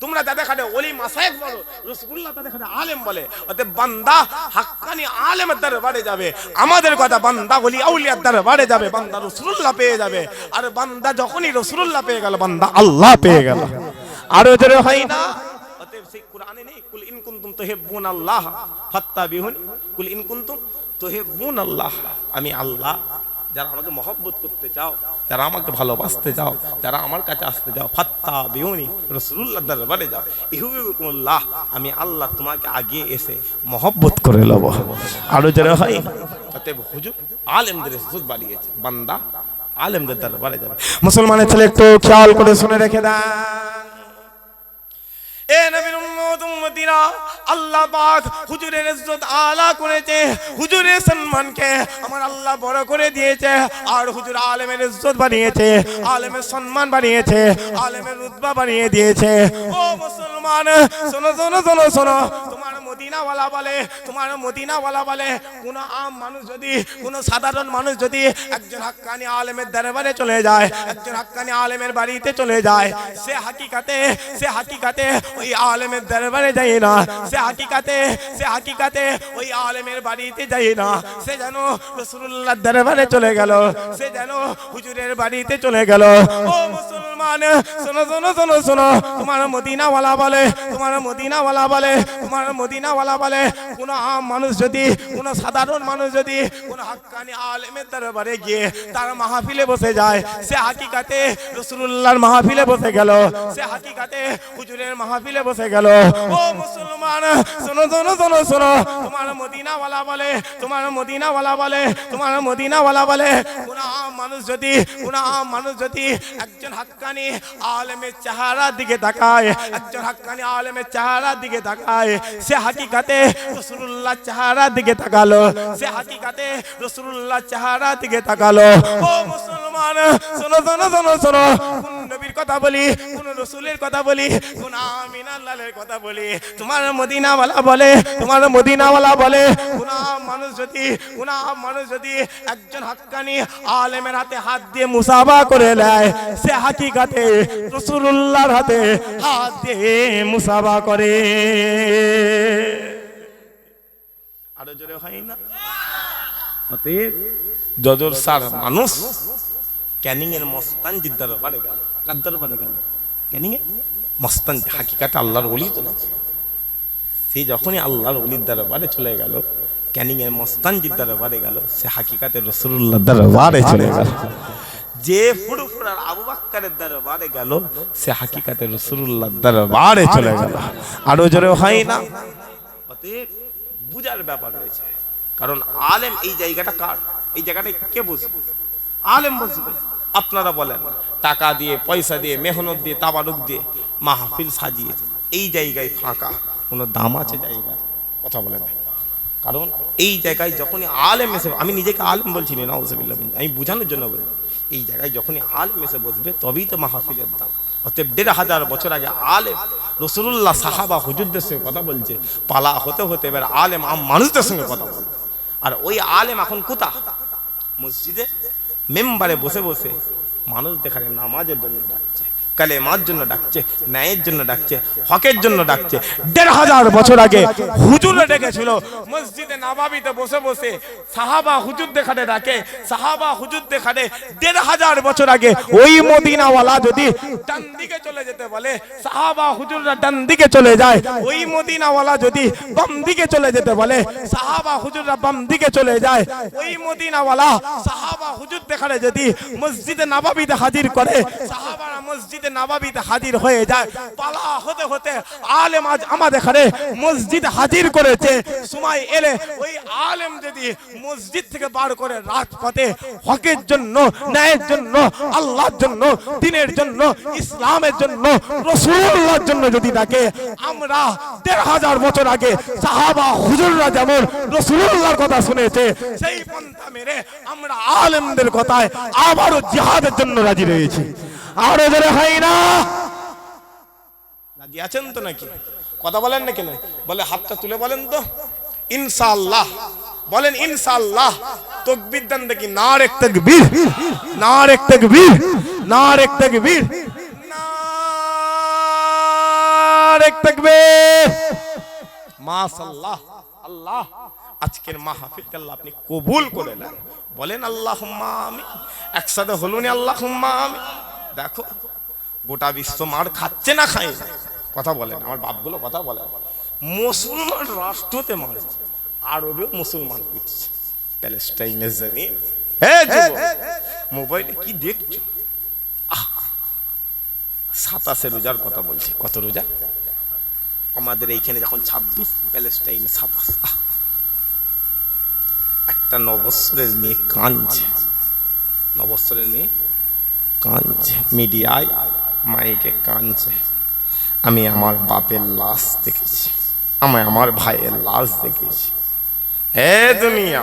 তোমরা যাদের খানে ওলি মাসায়েখ বলো, রাসূলুল্লাহ তাদের খানে আলেম বলে, অতএব বান্দা হাক্কানি আলেমের দরবারে যাবে, আমাদের কথা বান্দা ওলি আউলিয়ার দরবারে যাবে, বান্দা রাসূলুল্লাহ পেয়ে যাবে, আর বান্দা যখনই রাসূলুল্লাহ পেয়ে গেল, বান্দা আল্লাহ পেয়ে গেল, আরো জোরে হয় না, অতএব সেই কোরআনে নেই কুল ইন কুনতুম তুহিব্বুনাল্লাহ ফাত্তাবিহুনি, কুল ইন কুনতুম তুহিব্বুনাল্লাহ, আমি আল্লাহ, যারা আমাকে মহব্বত করতে চাও, যারা আমাকে ভালোবাসতে চাও, যারা আমার কাছে আসতে চাও, ফাত্তাবিউনি, রাসূলুল্লাহর দরবারে যাও, ইহুবিকুমুল্লাহ, আমি আল্লাহ তোমাকে আগে এসে মহব্বত করে লব, আরো যারা হয়, অতএব হুজুর আলেমদের ইজ্জত বাড়িয়েছে, বান্দা আলেমদের দরবারে যাবে, মুসলমানের ছেলে একটু খেয়াল করে শুনে রেখে দেন, এ নবীর উম্মত উম্মতিরা, আল্লাহ পাক হুজুরের ইজ্জত আলা করেছে, হুজুরের সম্মানকে আমার আল্লাহ বড় করে দিয়েছে, আর হুজুর আলেমের ইজ্জত বাড়িয়েছে, আলেমের সম্মান বাড়িয়েছে, আলেমের রুতবা বাড়িয়ে দিয়েছে, ও মুসলমান শোনো শোনো শোনো শোনো, তোমার মদিনাওয়ালা বলে, তোমার মদিনাওয়ালা বলে, কোন আম মানুষ যদি, কোন সাধারণ মানুষ যদি একজন হাক্কানি আলেমের দরবারে চলে যায়, একজন হাক্কানি আলেমের বাড়িতে চলে যায়, সে হাকিকাতে ওই আলেমের দরবারে যায় না, সে হাকিকাতে ওই আলেমের বাড়িতে যায় না, সে যেন রাসূলুল্লাহর দরবারে চলে গেল, সে যেন হুজুরের বাড়িতে চলে গেল, ও মুসলমান শোনো শোনো শোনো শোনো, তোমার মদিনাওয়ালা বলে, তোমার মদিনাওয়ালা বলে, তোমার মদিনাওয়ালা বলে, কোন আম মানুষ যদি, কোন সাধারণ মানুষ যদি কোন হাক্কানি আলেমের দরবারে গিয়ে তার মাহফিলে বসে যায়, সে হাকিকাতে রাসূলুল্লাহর মাহফিলে বসে গেল, সে হাকিকাতে হুজুরের মাহফিলে বসে গেল, ও মুসলমান শোনো শোনো শোনো শোনো, তোমার মদিনাওয়ালা বলে, তোমার মদিনাওয়ালা বলে, তোমার মদিনাওয়ালা বলে, কোন আম মানুষ যদি, কোন আম মানুষ যদি একজন হাক্কানি আলেমের চেহারার দিকে তাকায়, একজন হাক্কানি আলেমের চেহারার দিকে তাকায়, সে হাকিকাতে রাসূলুল্লাহর চেহারার দিকে তাকালো, সে হাকিকাতে রাসূলুল্লাহর চেহারার দিকে তাকালো, ও মুসলমান শোনো শোনো শোনো শোনো, কোন নবীর কথা বলি, কোন রাসূলের কথা বলি, কোন আমিনাল্লাহর কথা বলি, তোমার মদিনাওয়ালা বলে, তোমার মদিনাওয়ালা বলে, কোন মানুষ যদি একজন হাক্কানি আলেমের হাতে হাত দিয়ে মুসাফা করে নেয়, সে হাকিকাতে রাসূলুল্লাহর হাতে হাত দিয়ে মুসাফা করে, আরো জোরে হয় না, অতএব যজর সার মানুষ ক্যানিং এর মস্তানজির দরবারে গেল, কার দরবারে গেল, ক্যানিং এ মস্তানজি, হাকিকাতে আল্লাহর ওলি তো না, সে যখনই আল্লাহর ওলির দরবারে চলে গেল, ক্যানিং এর মস্তানজির দরবারে গেল, সে হাকিকাতে রাসূলুল্লাহর দরবারে চলে গেল, যে ফুরফুরার আবু বকরের দরবারে গেল সে হাকিকাতে রাসূলুল্লাহর দরবারে চলে গেল। আরো জোরে হয় না? অতএব বুঝার ব্যাপার রয়েছে। কারণ আলেম এই জায়গাটা কার, এই জায়গাটা কে বুঝবে? আলেম বুঝবে। আপনারা বলেন টাকা দিয়ে, পয়সা দিয়ে, মেহনত দিয়ে, তাবারুক দিয়ে মাহফিল সাজিয়ে এই জায়গায় ফাঁকা, কোনো দাম আছে জায়গা? কথা বলেন। কারণ এই জায়গায় যখনই আলেম এসে, আমি নিজেকে আলেম বলছি না, নাউজুবিল্লাহ, আমি বোঝানোর জন্য বলছি, এই জায়গায় যখনই আলেম এসে বসবে তবেই তো মাহফিলের দাম। অতএব ১৫০০ বছর আগে আলেম রাসূলুল্লাহ সাহাবা হুজুরদের সঙ্গে কথা বলছে, পালা হতে হতে এবার আলেম আম মানুষদের সঙ্গে কথা বলছে। আর ওই আলেম এখন কোথা? মসজিদে মেম্বারে বসে বসে মানুষ দেখারে নামাজের জন্য ডাকছে, কালেমার জন্য ডাকছে, ন্যায়ের জন্য ডাকছে, হকের জন্য ডাকছে। ১৫০০ বছর আগে হুজুরে ডেকেছিল মসজিদে নববীতে বসে বসে, সাহাবা হুজুর দেখাতে ডাকে, সাহাবা হুজুর দেখাতে ১৫০০ বছর আগে ওই মদিনাওয়ালা যদি ডান দিকে চলে যেতে বলে, সাহাবা হুজুররা ডান দিকে চলে যায়। ওই মদিনাওয়ালা যদি বাম দিকে চলে যেতে বলে, সাহাবা হুজুররা বাম দিকে চলে যায়। ওই মদিনাওয়ালা সাহাবা হুজুর দেখাতে যদি মসজিদে নববীতে হাজির করে, সাহাবারা মসজিদে নববীতে হাজির হয়ে যায়। পালা হতে হতে আলেম আজ আমাদের এখানে মসজিদ হাজির করেছে। সময় এলে ওই আলেম যদি মসজিদ থেকে বার করে রাজপথে হকের জন্য, ন্যায়ের জন্য, আল্লাহর জন্য, দ্বীনের জন্য, ইসলামের জন্য, রাসূলুল্লাহর জন্য যদি ডাকে, আমরা ১৫০০ বছর আগে সাহাবা হুজুররা যেমন রাসূলুল্লাহর কথা শুনেছে, সেই পন্থা মেরে আমরা আলেমদের কথায় আবারও জিহাদের জন্য রাজি রয়েছি। আরো জোরে হয় না? রাজি আছেন তো নাকি? কথা বলেন না কেন? বলে হাতটা তুলে বলেন তো ইনশাআল্লাহ। বলেন ইনশাআল্লাহ। তাকবীর দেন দেখি। নারে তাকবীর, নারে তাকবীর, নারে তাকবীর, নারে তাকবীর। মাশাআল্লাহ। আল্লাহ আজকের মাহফিলকে আল্লাহ আপনি কবুল করে নেন। বলেন আল্লাহুম্মা আমিন। একসাথে হলুন আল্লাহুম্মা আমিন। দেখো গোটা বিশ্ব মার খাচ্ছে না খায় না? কথা বলেন, আমার বাপগুলো কথা বলেন। মুসলমান রাষ্ট্রতে মারছে, আরবেও মুসলমান পিটছে, প্যালেস্টাইনের জমিন। মোবাইলে কি দেখছো? ২৭ রোজার কথা বলছি। কত রোজা? আমাদের এইখানে যখন ২৬, প্যালেস্টাইনে ২৭। একটা ৯ বছরের মেয়ে কাঁদছে, ৯ বছরের মেয়ে কাঁদছে, মিডিয়ায় মাইকে কাঁদছে, আমি আমার বাপের লাশ দেখেছি, আমি আমার ভাইয়ের লাশ দেখেছি। এ দুনিয়া,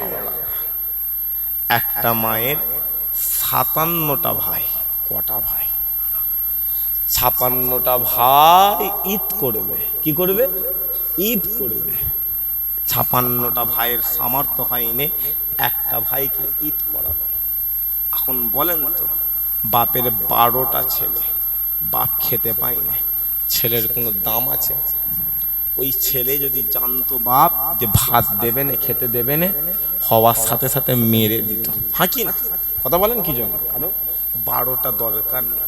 একটা মায়ের ৫৭টা ভাই। কটা ভাই? ৫৬টা ভাই ঈদ করবে। কি করবে? ঈদ করবে। ৫৬টা ভাইয়ের সামর্থ্য হয়নি একটা ভাইকে ঈদ করানো। এখন বলেন তো, বাপের ১২টা ছেলে, বাপ খেতে পায়নি, ছেলের কোনো দাম আছে? ওই ছেলে যদি জানতো বাপ যে ভাত দেবে না, খেতে দেবে না, হওয়ার সাথে সাথে মেরে দিত। হ্যাঁ কি না? কথা বলেন কি জন্য? কারণ ১২টা দরকার নেই,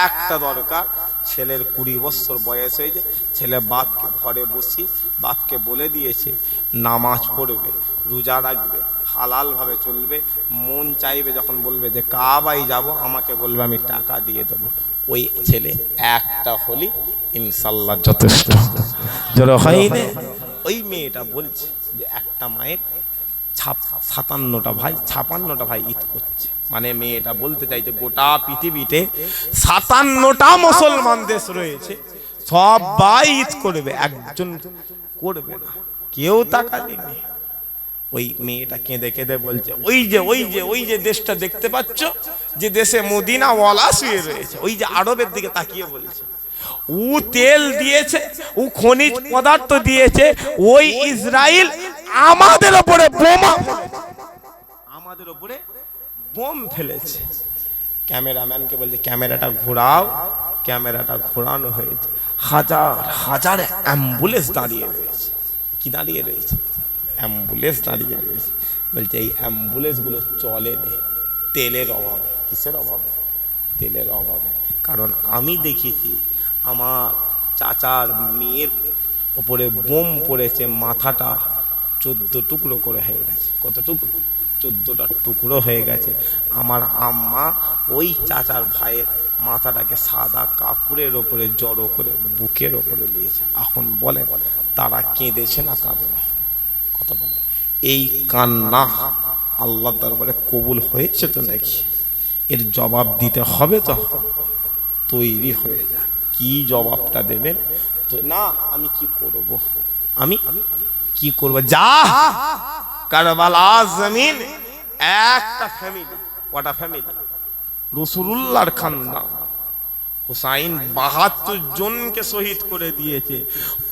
একটা দরকার। ছেলের ২০ বছর বয়স হয়েছে, ছেলে বাপকে ঘরে বসি, বাপকে বলে দিয়েছে নামাজ পড়বে, রোজা রাখবে, হালাল ভাবে চলবে, মন চাইবে যখন বলবে যে কাবায় যাব, আমাকে বলবে আমি টাকা দিয়ে দেবো। ওই ছেলে একটা হলি ইনশাল্লাহ যথেষ্ট। জোরে হয়নি? ওই মেয়েটা বলছে যে একটা মায়ের ৫৭টা ভাই, ৫৬টা ভাই ঈদ করছে। মানে মেয়েটা বলতে চাইছে গোটা পৃথিবীতে ৫৭টা মুসলমান দেশ রয়েছে, সবাই ঈদ করবে, একজন করবে না, কেউ টাকা দিবে। ওই মেয়েটা কেঁদে কেঁদে বলছে ওই যে দেশটা দেখতে পাচ্ছ, যে দেশে মদিনা ওয়ালা শুয়ে রয়েছে, ওই যে আরবের দিকে তাকিয়ে বলছে, ও তেল দিয়েছে, ও খনিজ পদার্থ দিয়েছে, ওই ইসরায়েল আমাদের উপরে বোমা, আমাদের উপরে বোম ফেলেছে। ক্যামেরাম্যানকে বলছে ক্যামেরাটা ঘোরাও। ক্যামেরাটা ঘোরানো হয়েছে, হাজার হাজার অ্যাম্বুলেন্স দাঁড়িয়ে রয়েছে। কি দাঁড়িয়ে রয়েছে? অ্যাম্বুলেন্স দাঁড়িয়ে রয়েছে। বলছে এই অ্যাম্বুলেন্সগুলো চলে নে তেলের অভাবে। কিসের অভাবে? তেলের অভাবে। কারণ আমি দেখেছি আমার চাচার মেয়ের ওপরে বোম পড়েছে, মাথাটা ১৪ টুকরো করে হয়ে গেছে। কত টুকরো? 14টা টুকরো হয়ে গেছে। আমার আম্মা ওই চাচার ভাইয়ের মাথাটাকে সাদা কাপড়ের ওপরে জড়ো করে বুকের ওপরে নিয়েছে। এখন বলে তারা কেঁদেছে না কাঁদেনি? কথা বলে এই কান্না আল্লাহর দরবারে কবুল হয়েছে তো নাকি? এর জবাব দিতে হবে তো, তৈরি হয়ে যান। কি জবাবটা দেবেন? তো না আমি কি করব, আমি কি করব? যা কারবালা জমিন একটা ফ্যামিলি, কটা ফ্যামিলি? রাসূলুল্লাহর খানদান হুসাইন ৭২ জনকে শহীদ করে দিয়েছে।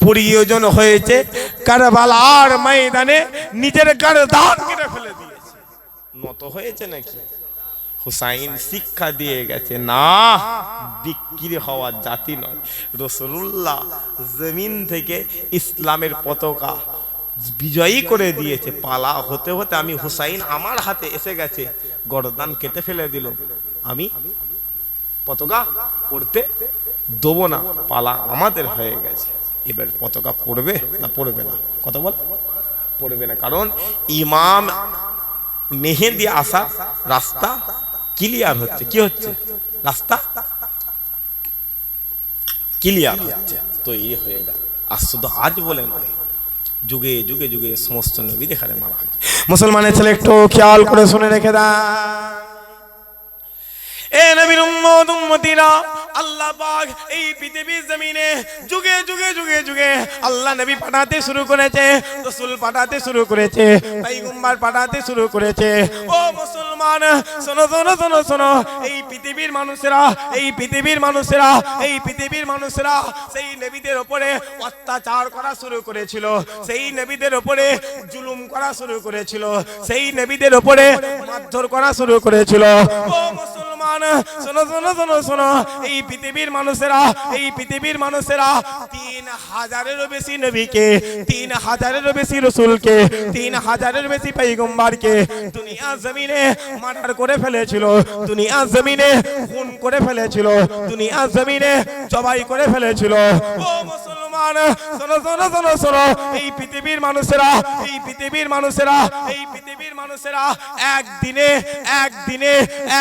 প্রয়োজন হয়েছে কারবালার ময়দানে নিজের গর্দান কেটে ফেলে দিয়েছে। নত হয়েছে নাকি? হুসাইন শিক্ষা দিয়ে গেছে, না বিক্রি হওয়ার জাতি নয়। রাসূলুল্লাহ জমিন থেকে ইসলামের পতাকা বিজয়ী করে দিয়েছে। পালা হতে হতে আমি হুসাইন আমার হাতে এসে গেছে, গর্দান কেটে ফেলে দিল। আমি পতাকা পড়তে দেবো না, পালা আমাদের হয়ে গেছে। এবার পতাকা পড়বে না পড়বে না? কথা বল, পড়বে না। কারণ ইমাম মেহেদি আসা রাস্তা ক্লিয়ার হচ্ছে। কি হচ্ছে? রাস্তা ক্লিয়ার হচ্ছে, তৈরি হয়ে যায়। আর শুধু আজ বলে নয়, যুগে যুগে যুগে সমস্ত নবী দেখারে মারা হয়েছে। মুসলমানের ছেলে একটু খেয়াল করে শুনে রেখে দেন, এ নবীর উম্মত উম্মতিরা, আল্লাহ পাক এই পৃথিবীর জমিনে যুগে যুগে যুগে যুগে আল্লাহ নবী পাঠাতে শুরু করেছে, রাসূল পাঠাতে শুরু করেছে, পয়গম্বর পাঠাতে শুরু করেছে। ও মুসলমান শোনো শোনো শোনো শোনো, এই পৃথিবীর মানুষেরা, এই পৃথিবীর মানুষেরা, এই পৃথিবীর মানুষেরা সেই নবীদের উপরে অত্যাচার করা শুরু করেছিল, সেই নবীদের উপরে জুলুম করা শুরু করেছিল, সেই নবীদের উপরে মারধর করা শুরু করেছিল। ও মুসলমান শোনো শোনো শোনো শোনো, এই পৃথিবীর মানুষেরা, এই পৃথিবীর মানুষেরা ৩,০০০-এরও বেশি নবীকে, ৩,০০০-এরও বেশি রাসূলকে, ৩,০০০-এর বেশি পয়গম্বরকে দুনিয়া জমিনে মার্ডার করে ফেলেছিল, দুনিয়া জমিনে খুন করে ফেলেছিল, দুনিয়া জমিনে জবাই করে ফেলেছিল। ও মুসলমান শোনো শোনো শোনো শোনো, এই পৃথিবীর মানুষেরা, এই পৃথিবীর মানুষেরা, এই পৃথিবীর মানুষেরা একদিনে একদিনে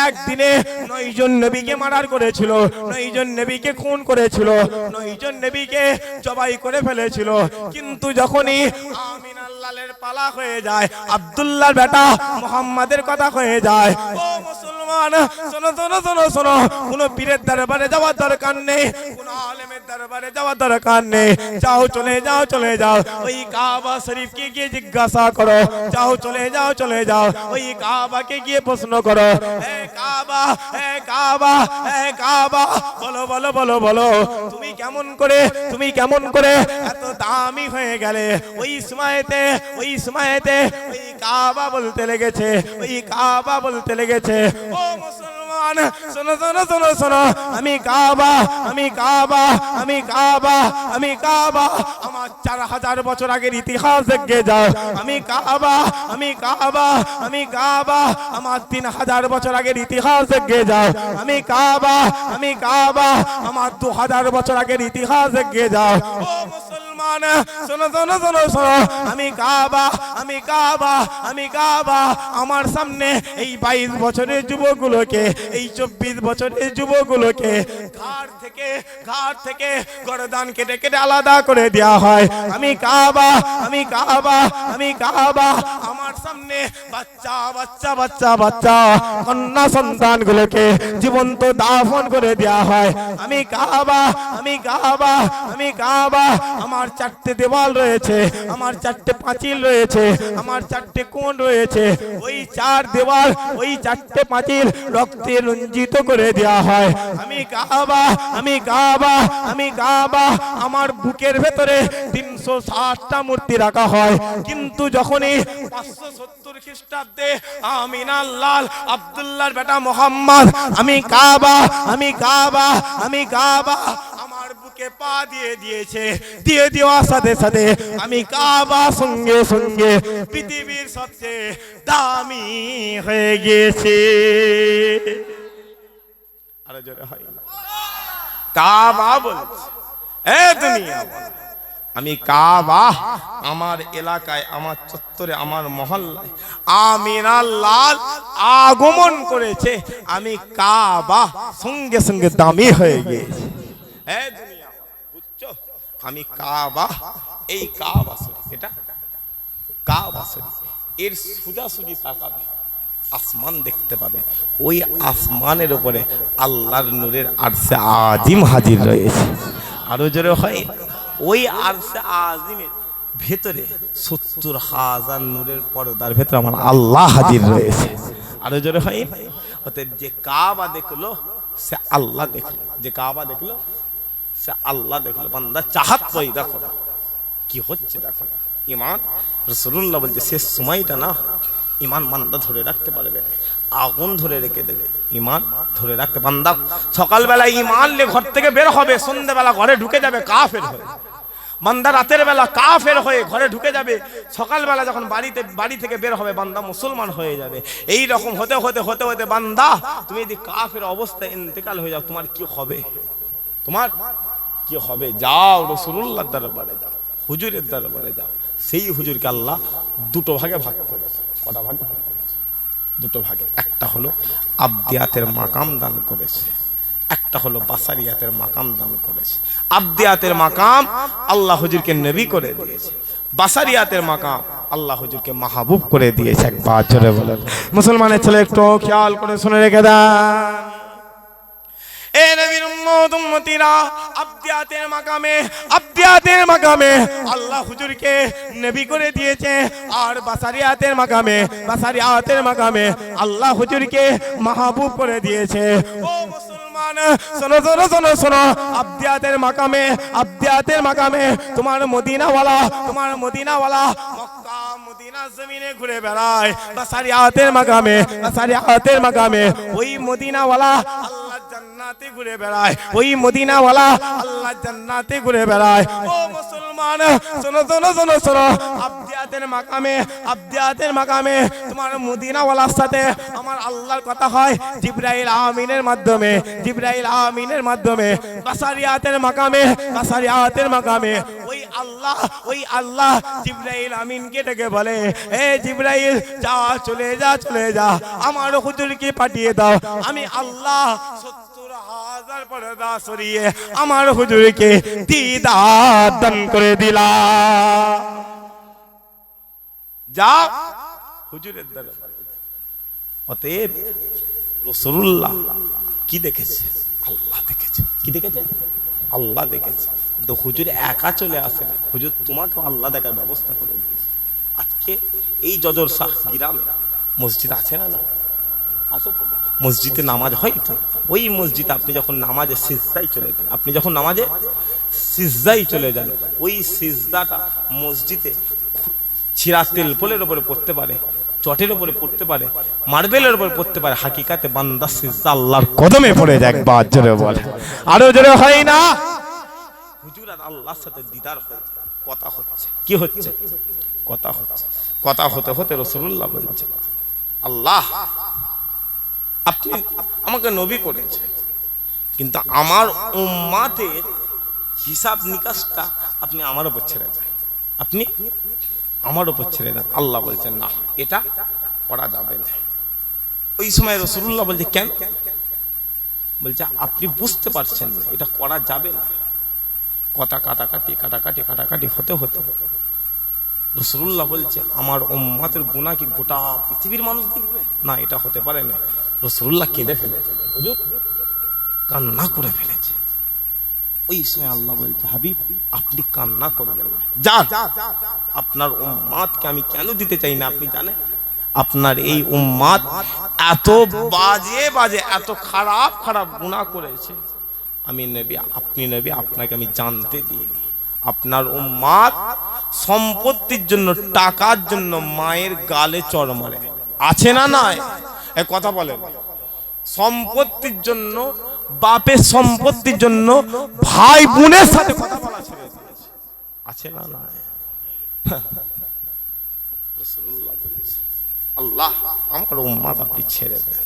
একদিনে ৯ জন নবীকে মার্ডার করেছিল, ৯ জন নবীকে খুন করেছিল, ৯ জন নবীকে জবাই করে ফেলেছিল। কিন্তু যখনই আমিনাল্লাহের পালা হয়ে যায়, আব্দুল্লাহর বেটা মুহাম্মাদের কথা হয়ে যায়, ও মুসলমান শোনো শোনো শোনো শোনো, কোন পীরের দরবারে যাওয়ার দরকার নেই, কোন আলেমের দরবারে যাওয়ার দরকার নেই। যাও চলে যাও চলে যাও ওই কাবা শরীফকে গিয়ে জিজ্ঞাসা করো, যাও চলে যাও চলে যাও ওই কাবাকে গিয়ে প্রশ্ন করো, হে কাবা, হে কাবা, হে কাবা, বলো বলো বলো বলো, তুমি কেমন করে, তুমি কেমন করে এত দামি হয়ে গেলে? ওই সময়তে, ওই সময়তে ওই কাবা বলতে লেগেছে, ওই কাবা বলতে লেগেছে। ও মুসলমান শোনো শোনো শোনো শোনো, আমি কাবা, আমি কাবা, আমি কাবা, আমি কাবা, আমার ৪,০০০ বছর আগের ইতিহাস দেখে যাও। আমি কাবা, আমি কাবা, আমি কাবা, আমার ৩,০০০ বছর আগের ইতিহাস দেখে যাও। আমি কাবা, আমি কাবা, আমার ২,০০০ বছর আগের ইতিহাস দেখে যাও। ও মুসলমান শোনো শোনো শোনো শোনো, আমি কাবা, আমি কাবা, আমি কাবা, আমার সামনে এই ২২ বছরের যুবকগুলোকে, এই ২৪ বছরের যুবকগুলোকে ঘাট থেকে গর্দান কেটে কেটে আলাদা করে দেওয়া হয়। আমি কাবা, আমি কাবা, আমি কাবা, আমার সামনে বাচ্চা বাচ্চা বাচ্চা বাচ্চা কন্যা সন্তানগুলোকে জীবন্ত দাফন করে দেওয়া হয়। আমি কাবা, আমি কাবা, আমি কাবা, আমার ৪টে দেওয়াল রয়েছে, আমার ৪টে পাঁচিল রয়েছে, আমার ৪টে কোণ রয়েছে। ওই ৪ দেওয়াল, ওই ৪টে পাঁচিল রক্তে রঞ্জিত করে দেওয়া হয়। আমি কাবা, আমি কাবা, আমি কাবা, আমার বুকের ভেতরে ৩৬০টা মূর্তি রাখা হয়। কিন্তু যখনই ৫৭০ খ্রিস্টাব্দে আমিনাল্লাহ আব্দুল্লাহর বেটা মুহাম্মদ, আমি কাবা, আমি কাবা, আমি কাবা, আমার বুকে পা দিয়ে দিয়েছে, দিয়ে দেওয়ার সাথে সাথে আমি কাবা সঙ্গে সঙ্গে পৃথিবীর সবচেয়ে দামি হয়ে গেছে। আরে জোরে হয় না? কাবা বলছে, এ দুনিয়া আমি কাবা আমার এলাকায়, আমার চত্বরে, আমার মহল্লায় আমিনার লাল আগমন করেছে। আমি কাবা সঙ্গে সঙ্গে দামি হয়ে গিয়েছে। হ্যাঁ দুনিয়া বুঝছো, আমি কাবা, এই কাবা শরীফ, এটা কাবা শরীফ, এর সোজাসুজি তাকাবে আসমান দেখতে পাবে। ওই আসমানের উপরে আল্লাহর নূরের আরশে আজিম হাজির রয়েছে। আরো জোরে হয়, ওই আরশে আজিমের ভেতরে ৭০,০০০ নূরের পর্দার ভেতরে আমার আল্লাহ হাজির রয়েছে। আরো জোরে হয়। অতএব যে কাবা দেখলো সে আল্লাহ দেখলো, যে কাবা দেখলো সে আল্লাহ দেখলো। বান্দা চাহাত পয়দা করো, কি হচ্ছে দেখো। ইমান রাসূলুল্লাহ বলছে শেষ সময়টা না, ইমান বান্দা ধরে রাখতে পারবে না, আগুন ধরে রেখে দেবে। ইমান ধরে রাখতে, বান্দা সকালবেলা ইমান নিয়ে ঘর থেকে বের হবে, সন্ধ্যাবেলা ঘরে ঢুকে যাবে কাফের হয়ে। বান্দা রাতের বেলা কাফের হয়ে ঘরে ঢুকে যাবে, সকালবেলা যখন বাড়ি থেকে বের হবে বান্দা মুসলমান হয়ে যাবে। এই রকম হতে হতে হতে হতে বান্দা তুমি যদি কাফের অবস্থায় ইন্তেকাল হয়ে যাও, তোমার কি হবে? তোমার কি হবে? যাও রাসূলুল্লাহর দরবারে যাও, হুজুরের দরবারে যাও। সেই হুজুরকে আল্লাহ দুটো ভাগে ভাগ করেছে। কটা ভাগে ভাগ করেছে? দুটো ভাগে। একটা হলো আবদিয়াতের মাকাম দান করেছে, একটা হলো বাসারিয়াতের মাকাম দান করেছে। আবদিয়াতের মাকাম আল্লাহ হুজুরকে নবী করে দিয়েছে, বাসারিয়াতের মাকাম আল্লাহ হুজুরকে মাহবুব করে দিয়েছে। একবার জোরে বলেন মুসলমানের ছেলে, একটু খেয়াল করে শুনে রেখে দেন। এ নবীর উম্মত উম্মতিরা, আবদিয়াতের মাকামে আল্লাহ হুজুরকে নবী করে দিয়েছে, আর বাসারিয়াতের মাকামে আল্লাহ হুজুরকে মাহবুব করে দিয়েছে। ও মুসলমান শোনো শোনো শোনো শোনো, আবদিয়াতের মাকামে তোমার মদিনাওয়ালা মক্কা মদিনা জমিনে ঘুরে বেড়ায়। বাসারিয়াতের মাকামে ওই মদিনাওয়ালা আল্লাহ জান্নাতে ঘুরে বেড়ায়, ওই মদিনাওয়ালা আল্লাহ জান্নাতে ঘুরে বেড়ায়। ও মুসলমান শোনো শোনো শোনো শোনো, আবদিয়াতের মাকামে তোমার মদিনাওয়ালার সাথে আমার আল্লাহর কথা হয় জিবরাইল আমিনের মাধ্যমে। বাসারিয়াতের মাকামে ওই আল্লাহ জিবরাইল আমিনকে ডেকে বলে, হে জিবরাইল যা, চলে যা, আমার হুজুরকে পাঠিয়ে দাও। আমি আল্লাহ ৭০,০০০ পর্দা সরিয়ে আমার হুজুরকে দিদার দান করে দিলাম। যা হুজুরের দরবারে। অতএব রাসূলুল্লাহ কি দেখেছে? আল্লাহ দেখেছে। কি দেখেছে? আল্লাহ দেখেছে। তো হুজুর একা চলে আসে না, হুজুর তোমাকে আল্লাহ দেখার ব্যবস্থা করে দিয়েছে। আজকে এই জজর শাহ গ্রামে মসজিদ আছে না? আছে তো। মসজিদে নামাজ হয় তো, ওই মসজিদে আপনি যখন নামাজে সিজদায় চলে যান, ওই সিজদাটা মসজিদে ছিঁড়া তেলপলের উপরে পড়তে পারে, চটের উপরে পড়তে পারে, মার্বেলের উপরে পড়তে পারে, হাকিকাতে বান্দা সিজদা আল্লাহর কদমে পড়ে যায়। একবার জোরে বলে, আরো জোরে হয় না? হুজুর আর আল্লাহর সাথে দিদার হচ্ছে, কথা হচ্ছে। কি হচ্ছে? কথা হচ্ছে। কথা হতে হতে রাসূলুল্লাহ বলছে, আল্লাহ আপনি আমাকে নবী করেছেন, কিন্তু আমার উম্মাতের হিসাব নিকাশটা আপনি আমার উপর ছেড়ে দেন, আল্লাহ বলছেন না, এটা করা যাবে না। ওই সময় রাসূলুল্লাহ বলছে কেন? বলছে আপনি বুঝতে পারছেন না, এটা করা যাবে না। কথা কাটাকাটি হতে হতে রাসূলুল্লাহ বলছে আমার উম্মতের গুনাহ কি গোটা পৃথিবীর মানুষ দেখবে? না, এটা হতে পারে না। রাসূলুল্লাহ কেঁদে ফেলেছে, হুজুর কান্না করে ফেলেছে। ওই সময় আল্লাহ বলছে হাবিব আপনি কান্না করবেন না, যান। আপনার উম্মতকে আমি কেন দিতে চাই না আপনি জানেন? আপনার এই উম্মত এত বাজে এত খারাপ গুনাহ করেছে, আপনি নবী আপনাকে আমি জানতে দিইনি। আপনার উম্মত সম্পত্তির জন্য, টাকার জন্য মায়ের গালে চড় মারে, আছে না নাই? এই কথা বলেন। সম্পত্তির জন্য, বাপের সম্পত্তির জন্য ভাই বোনের সাথে কথা বলা ছেড়ে দিয়েছে, আছে না নাই? রাসূলুল্লাহ বলেছে আল্লাহ আমার উম্মত আপনি ছেড়ে দেন।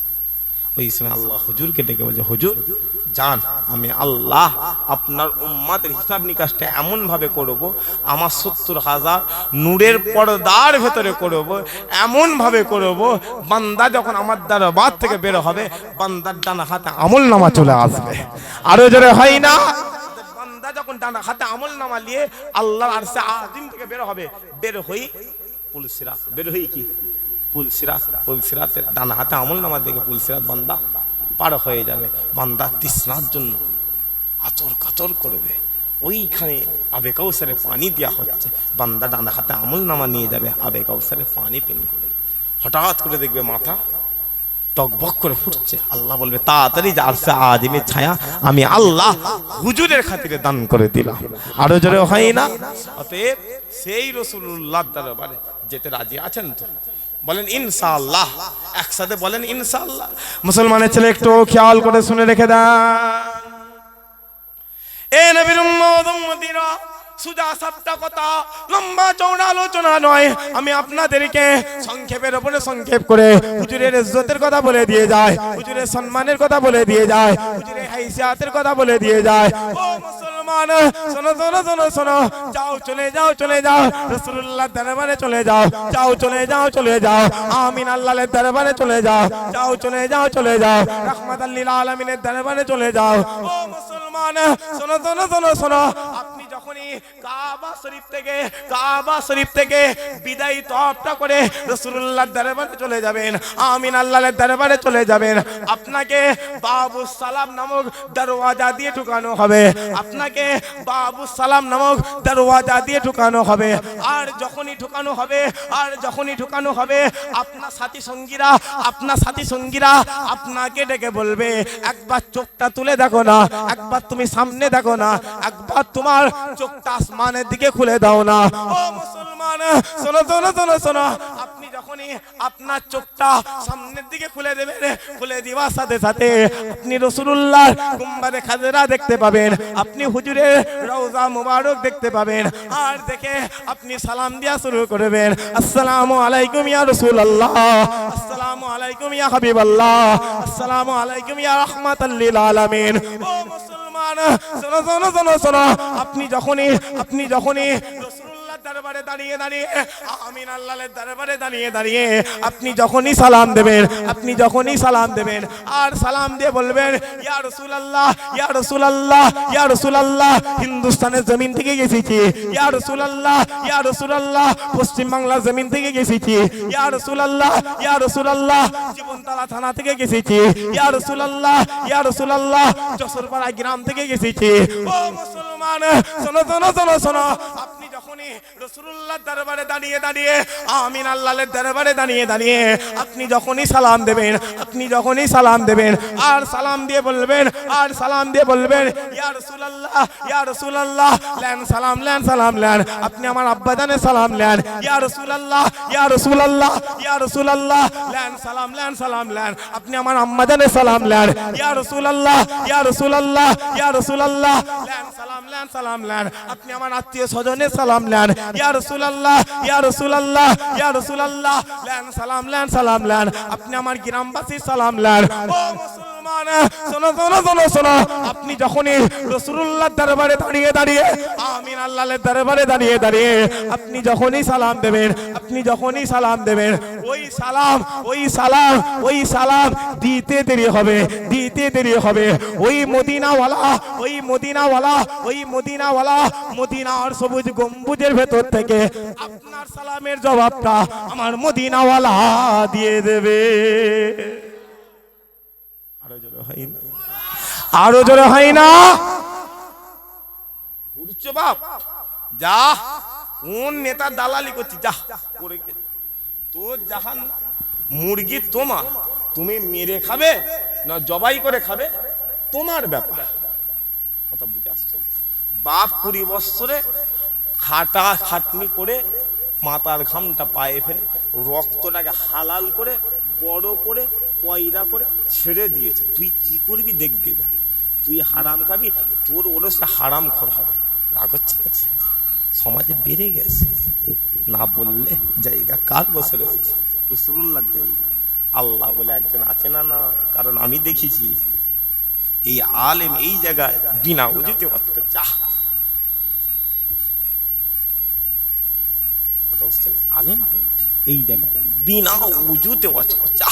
ওই সময় আল্লাহ হুজুরকে ডেকে বলছে, হুজুর জান, আমি আল্লাহ আপনার উম্মতের হিসাব নিকাশটা এমন ভাবে করব, আমার 70,000 নূরের পর্দার ভেতরে করব, এমন ভাবে করব, বান্দা যখন আমার দরবার থেকে বের হবে বান্দার ডানা হাতে আমল নামা চলে আসবে। আরো জোরে হয় না? বান্দা যখন ডানা হাতে আমল নামা নিয়ে আল্লাহর আরশে আজিম থেকে বের হবে, বের হই পুলসিরাত, বের হই কি পুলসিরাত, পুলসিরাতের ডানা হাতে আমল নামা দেখে পুলসিরাত বান্দা পার হয়ে যাবে। বান্দা তৃষ্ণার জন্য আচর কাচর করবে, ওইখানে আবে কাউসারে পানি দেওয়া হচ্ছে, বান্দা ডানা হাতে আমল নামা নিয়ে যাবে, আবে কাউসারে পানি পেন করে হঠাৎ করে দেখবে মাথা টকবক করে ফুটছে। আল্লাহ বলবে, তাড়াতাড়ি আরশে আজিমের ছায়া আমি আল্লাহ হুজুরের খাতিরে দান করে দিলাম। আরো জোরে হয় না? অতএব সেই রাসূলুল্লাহর দরবারে যেতে রাজি আছেন তো? বলেন ইনশাআল্লাহ, একসাথে বলেন ইনশাআল্লাহ। মুসলমানের ছেলে একটু খেয়াল করে শুনে রেখে দেন, এ নবীর উম্মত উম্মতিরা, সুজা সাপটা কথা, লম্বা চওড়া আলোচনা নয়, আমি আপনাদেরকে সংক্ষেপের উপরে সংক্ষেপ করে হুজুরের ইজ্জতের কথা বলে দিয়ে যায়, হুজুরের সম্মানের কথা বলে দিয়ে যায়, হুজুরের হাইসিয়াতের কথা বলে দিয়ে যায়। ও মুসলমান, শোনো শোনো শোনো শোনো, যাও চলে যাও চলে যাও রাসূলুল্লাহর দরবারে চলে যাও, যাও চলে যাও চলে যাও আমিন আল্লাহর দরবারে চলে যাও, যাও চলে যাও চলে যাও রাহমাতাল লিল আলামিনের দরবারে চলে যাও। ও মুসলমান, শোনো শোনো শোনো শোনো, আপনি যখনই কাবা শরীফ থেকে বিদায়ী তওয়াফটা করে রাসূলুল্লাহর দরবারে চলে যাবেন, আমিন আল্লাহর দরবারে চলে যাবেন, আপনাকে বাবুস সালাম নামক দরওয়াজা দিয়ে ঢুকানো হবে, আপনাকে বাবুস সালাম নামক দরওয়াজা দিয়ে ঢুকানো হবে। আর যখনই ঢুকানো হবে আপনার সাথী সঙ্গীরা আপনাকে ডেকে বলবে, একবার চোখটা তুলে দেখো না, একবার তুমি সামনে দেখো না, একবার তোমার চোখটা আসমানের দিকে খুলে দাও না। ও মুসলমান, শোনো শোনো শোনো শোনো, আপনি যখনই আপনার চোখটা সামনের দিকে খুলে দেবেন, খুলে দেওয়ার সাথে সাথে আপনি রাসূলুল্লাহর গুম্বাদে খাজরা দেখতে পাবেন, আপনি হুজুরের রওজা মুবারক দেখতে পাবেন। আর দেখে আপনি সালাম দেওয়া শুরু করবেন, আসসালামু আলাইকুম ইয়া রাসূলুল্লাহ, আসসালামু আলাইকুম ইয়া হাবিবাল্লাহ, আসসালামু আলাইকুম ইয়া রাহমাতাল লিল আলামিন। ও মুসলমান, শোনো শোনো শোনো শোনো, আপনি যখনই রাসূলুল্লাহর দরবারে দাঁড়িয়ে আমিন আল্লাহর দরবারে দাঁড়িয়ে আপনি যখনই সালাম দেবেন আর সালাম দিয়ে বলবেন, ইয়া রাসূলুল্লাহ ইয়া রাসূলুল্লাহ ইয়া রাসূলুল্লাহ, হিন্দুস্তানের জমিন থেকে এসেছি, ইয়া রাসূলুল্লাহ ইয়া রাসূলুল্লাহ, পশ্চিম বাংলার জমিন থেকে এসেছি, ইয়া রাসূলুল্লাহ জীবনতলা থানা থেকে এসেছি, ইয়া রাসূলুল্লাহ যশোরপাড়া গ্রাম থেকে এসেছি। ও মুসলমান, শোনো শোনো শোনো শোনো, আপনি যখনই রাসূলুল্লাহর দরবারে দাঁড়িয়ে আমিন আল্লাহর দরবারে দাঁড়িয়ে আপনি যখনই সালাম দেবেন আর সালাম দিয়ে বলবেন ইয়া রাসূলুল্লাহ লেন সালাম লেন, আপনি আমার আব্বাজানের সালাম লেন, ইয়া রাসূলুল্লাহ লেন সালাম লেন, আপনি আমার আম্মাজানের সালাম লেন, ইয়া রাসূলুল্লাহ লেন সালাম লেন, আপনি আমার আত্মীয় স্বজনের সালাম লেন, ইয়া রাসূলুল্লাহ লেন সালাম লেন, আপনি আমার গ্রামবাসীর সালাম লেন। ও মুসলমান, শোনো শোনো শোনো শোনো, আপনি যখনই রাসূলুল্লাহর দরবারে দাঁড়িয়ে আমিন আল্লাহর দরবারে দাঁড়িয়ে আপনি যখনই সালাম দেবেন ওই সালাম দিতে দেরি হবে, ওই মদিনাওয়ালা মদিনার সবুজ গম্বুজের ভেতর থেকে আপনার সালামের জবাবটা আমার মদিনাওয়ালা দিয়ে দেবে। আরো জোরে হয় না? ঘুরছো বাপ, যা কোন নেতা দালালি করছি, যা করে তোর জাহান। মুরগি তোমার, তুমি মেরে খাবে না জবাই করে খাবে তোমার ব্যাপার। কথা বুঝে আসছে? বাপ 20 বছরে খাটনি করে মাথার ঘামটা পায়ে ফেলে রক্তটাকে হালাল করে বড় করে পয়দা করে ছেড়ে দিয়েছে, তুই কি করবি দেখবে যা, তুই হারাম খাবি, তোর ওরসটা হারাম খোর হবে। রাগ হচ্ছে নাকি? সমাজে বেড়ে গেছে, না বললে জায়গা কার বসে রয়েছে? রাসূলুল্লাহর জায়গা, আল্লাহ বলে একজন আছে না? না, কারণ আমি দেখেছি এই আলেম এই জায়গায় বিনা উজুতে ওয়াজ করছে। কথা বুঝছেন? আলেম এই জায়গায় বিনা উজুতে ওয়াজ করছে।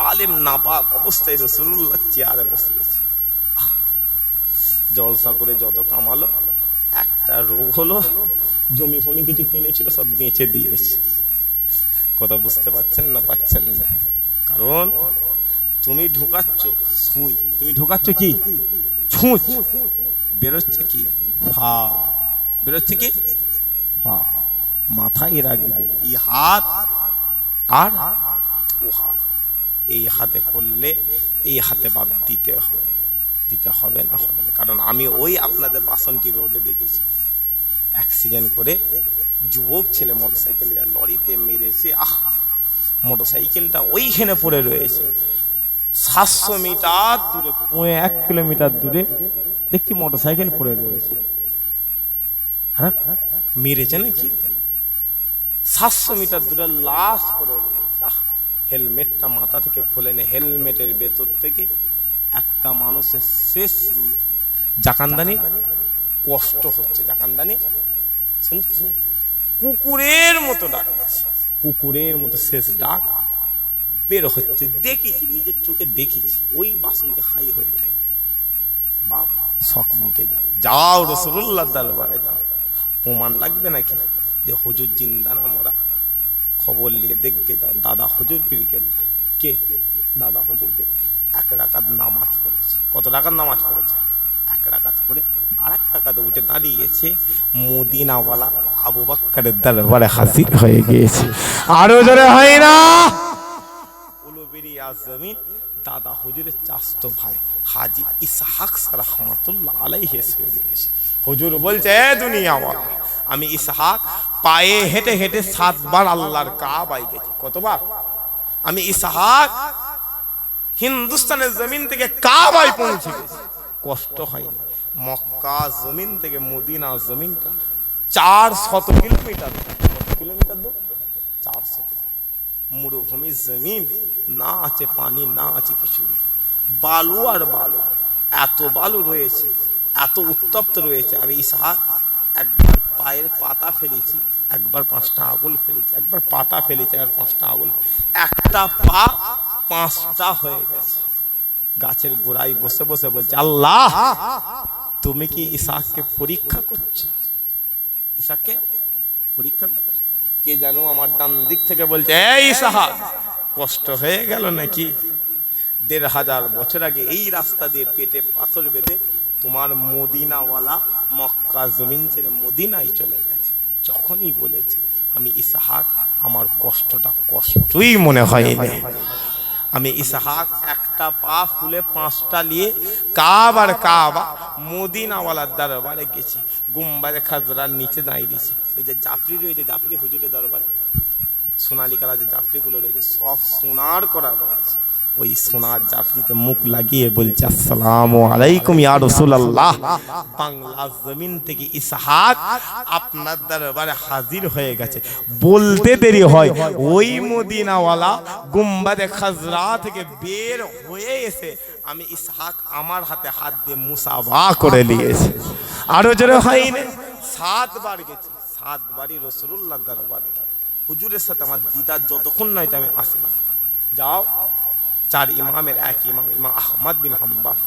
আলেম নাপাক অবস্থায় রাসূলুল্লাহ চেয়ারে বসে আছে, জলসা করে যত কামালো, একটা রোগ হলো জমি ফমি কিছু কিনেছিল সব বেচে দিয়েছে। কথা বুঝতে পারছেন না? পাচ্ছেন না? কারণ তুমি ঢুকাচ্ছ সুই, তুমি ঢুকাচ্ছ কি ছুঁচ, বেরোচ্ছে কি ফাল, বেরোচ্ছে কি ফাল। মাথায় রাখবে এই হাত আর ও হাত, এই হাতে করলে এই হাতে বাদ দিতে হবে, দিতে হবে না হবে না। কারণ আমি ওই আপনাদের বাসন্তী রোডে দেখেছি অ্যাক্সিডেন্ট করে যুবক ছেলে মোটরসাইকেলে লরিতে মেরেছে। মোটরসাইকেলটা ওইখানে পড়ে রয়েছে, 700 মিটার দূরে, 1 কিলোমিটার দূরে দেখছি মোটরসাইকেল পড়ে রয়েছে। হ্যাঁ, মেরেছে নাকি? 700 মিটার দূরে লাশ পড়ে রয়েছে। হেলমেটটা মাথা থেকে খোলেনি, হেলমেটের ভেতর থেকে একটা মানুষের শেষ জাকানদানি কষ্ট হচ্ছে, জাকানদানি শুনছে, কুকুরের মতো ডাকছে, কুকুরের মতো শেষ ডাক বের হচ্ছে। দেখেছি, নিজের চোখে দেখেছি। ওই বাসন্তী হাই হয়ে যায়, বাপ শখ মিটে যাও, যাও রাসূলুল্লাহর দরবারে যাও। প্রমাণ লাগবে নাকি যে হুজুর জিন্দা না মরা? খবর নিয়ে দেখবে যাও, দাদা হুজুর পীর কেবলা। কে? দাদা হুজুর পীর 1 রাকাত নামাজ পড়েছে। কত রাকাত নামাজ পড়েছে? 1 রাকাত পড়ে আর 1 রাকাতে উঠে দাঁড়িয়েছে, মদিনাওয়ালা আবু বকরের দরবারে হাজির হয়ে গিয়েছে। আরো জোরে হয় না? উলুবেরি আজমিন দাদা হুজুরের চাচতো ভাই হাজী ইসহাক রাহমাতুল্লাহ আলাইহি এসে গিয়েছে। হুজুর বলছে, এ দুনিয়াওয়ালা, আমি ইসহাক পায়ে হেঁটে হেঁটে 7 বার আল্লাহর কাবায় গেছি। কতবার? আমি ইসহাক হিন্দুস্তানের জমিন থেকে কাবায় পৌঁছে গেছি, কষ্ট হয়নি। মক্কা জমিন থেকে মদিনা জমিনটা 400 কিলোমিটার। কত কিলোমিটার দূর? 400 কিলোমিটার। মরুভূমি জমিন, না আছে পানি, না আছে কিছু নেই, বালু আর বালু। এত বালু রয়েছে, এত উত্তপ্ত রয়েছে। আমি ইসহাক একবার পায়ের পাতা ফেলেছি, একবার 5টা আঙুল ফেলেছি, একবার পাতা ফেলেছি, একবার 5টা আঙুল, একটা পা 5টা হয়ে গেছে। গাছের গোড়ায় বসে বসে বলছে, আল্লাহ তুমি কি ইসহাককে পরীক্ষা করছো? ইসহাককে পরীক্ষা করছো? কে জানো আমার ডান দিক থেকে বলছে, এই ইসহাক কষ্ট হয়ে গেল নাকি? 1500 বছর আগে এই রাস্তা দিয়ে পেটে পাথর বেঁধে তোমার মদিনাওয়ালা মক্কা জমিন ছেড়ে মদিনায় চলে গেছে। যখনই বলেছে আমি ইসহাক, আমার কষ্টটা কষ্টই মনে হয়নি। আমি ইসহাক একটা পা ফুলে 5টা নিয়ে কাবার কাবা মদিনাওয়ালার দরবারে গেছি। গুম্বাদে খাজরার নিচে দাঁড়িয়েছি। ওই যে জাফরি রয়েছে, জাফরি হুজুরের দরবারে সোনালী কালার যে জাফরিগুলো রয়েছে সব সোনার করা রয়েছে। ওই সোনার জাফরিতে মুখ লাগিয়ে বলছে, আসসালামু আলাইকুম ইয়া রাসূলুল্লাহ, বাংলা জমিন থেকে ইসহাক আপনার দরবারে হাজির হয়ে গেছে। বলতে দেরি হয়, ওই মদিনাওয়ালা গুম্বাদে খাজরা থেকে বের হয়ে এসে আমি ইসহাক আমার হাতে হাত দিয়ে মুসাফা করে নিয়েছি। আরো জোরে হয়নি? 7 বার গেছি, 7 বারই রাসূলুল্লাহর দরবারে হুজুরের সাথে আমার দিদার যতক্ষণ নাই আমি আসি। যাও, 4 ইমামের এক ইমাম, ইমাম আহমদ বিন হাম্বল,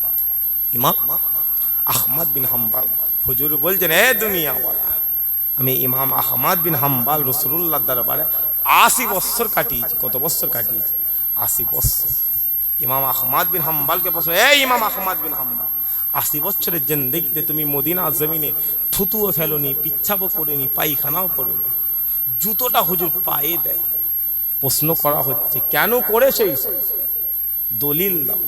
ইমাম আহমদ বিন হাম্বল। হুজুর বলছেন, এ দুনিয়াওয়ালা, আমি ইমাম আহমদ বিন হাম্বল রাসূলুল্লাহর দরবারে 80 বছর কাটিয়েছি। কত বছর কাটিয়েছি? 80 বছর। ইমাম আহমদ বিন হাম্বলকে প্রশ্ন, এই ইমাম আহমদ বিন হাম্বল, 80 বছরের জিন্দেগিতে তুমি মদিনা জমিনে থুতুও ফেলোনি, পিচ্ছাবও করিনি, পায়খানাও করিনি, জুতোটা হুজুর পায়ে দেয়। প্রশ্ন করা হচ্ছে, কেন করেছে? দলিল দাও।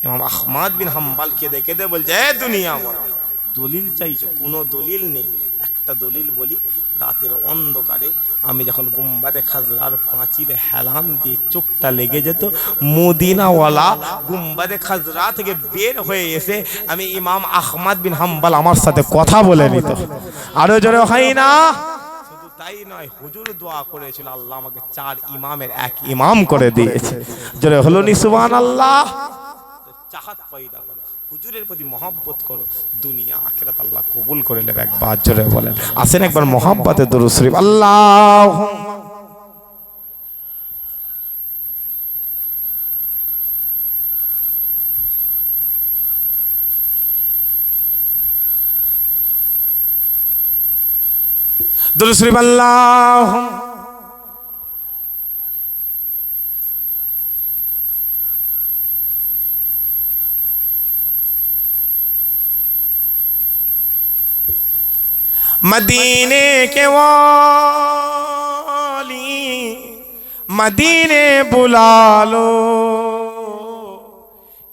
ইমাম আহমদ বিন হাম্বল কেঁদে কেঁদে বলছে, এ দুনিয়াওয়ালা, দলিল চাইছো? কোনো দলিল নেই। একটা দলিল বলি, রাতের অন্ধকারে আমি যখন গুম্বাদে খাজরার পাঁচিলে হেলান দিয়ে চোখটা লেগে যেত, মদিনাওয়ালা গুম্বাদে খাজরা থেকে বের হয়ে এসে আমি ইমাম আহমদ বিন হাম্বল আমার সাথে কথা বলে নিত। আরো জোরে হয় না? শুধু তাই নয়, হুজুর দোয়া করেছিল আল্লাহ আমাকে 4 ইমামের এক ইমাম করে দিয়েছে। জোরে হলো নি সুবহানাল্লাহ। চাহাত পয়দা করো, হুজুরের প্রতি মহব্বত করো, দুনিয়া আখিরাত আল্লাহ কবুল করে নেবে। একবার জোরে বলেন, আসেন একবার মহব্বতে দরুদ শরীফ। আল্লাহুম্মা দরুদ শরীফ। আল্লাহুম্মা मदीने के वाली मदीने बुला लो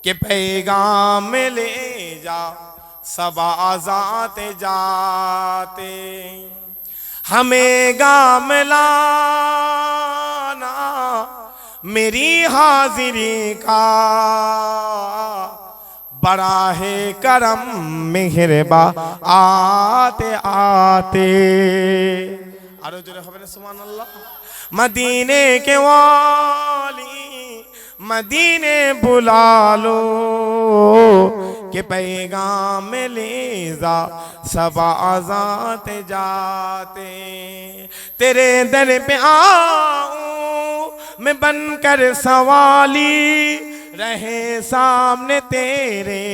कि पैगाम ले जा सब आजाते जाते, हमें गाम लाना मेरी हाजिरी का बड़ा है करम मेहरबा आते आते। आरो जोरे হবে না সুবহানাল্লাহ। मदीने के वाली मदीने बुला लो कि पैगाम ले जा सब आजाते जाते, तेरे दर पे आऊं मैं बनकर सवाली, रहे सामने तेरे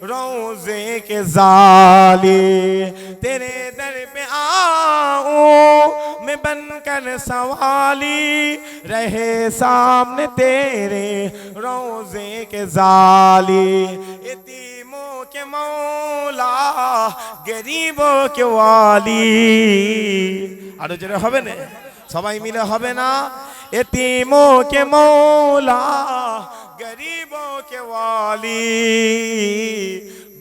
रोज़े के जाली, तेरे दर पे आऊं मैं बनकर सवाली, रहे सामने तेरे रोज़े के जाली, यतीमों के मौला गरीबों के वाली। आरो जरा হবে না সবাই মিলে হবে না, यतीमों के मौला गरीबों के वाली,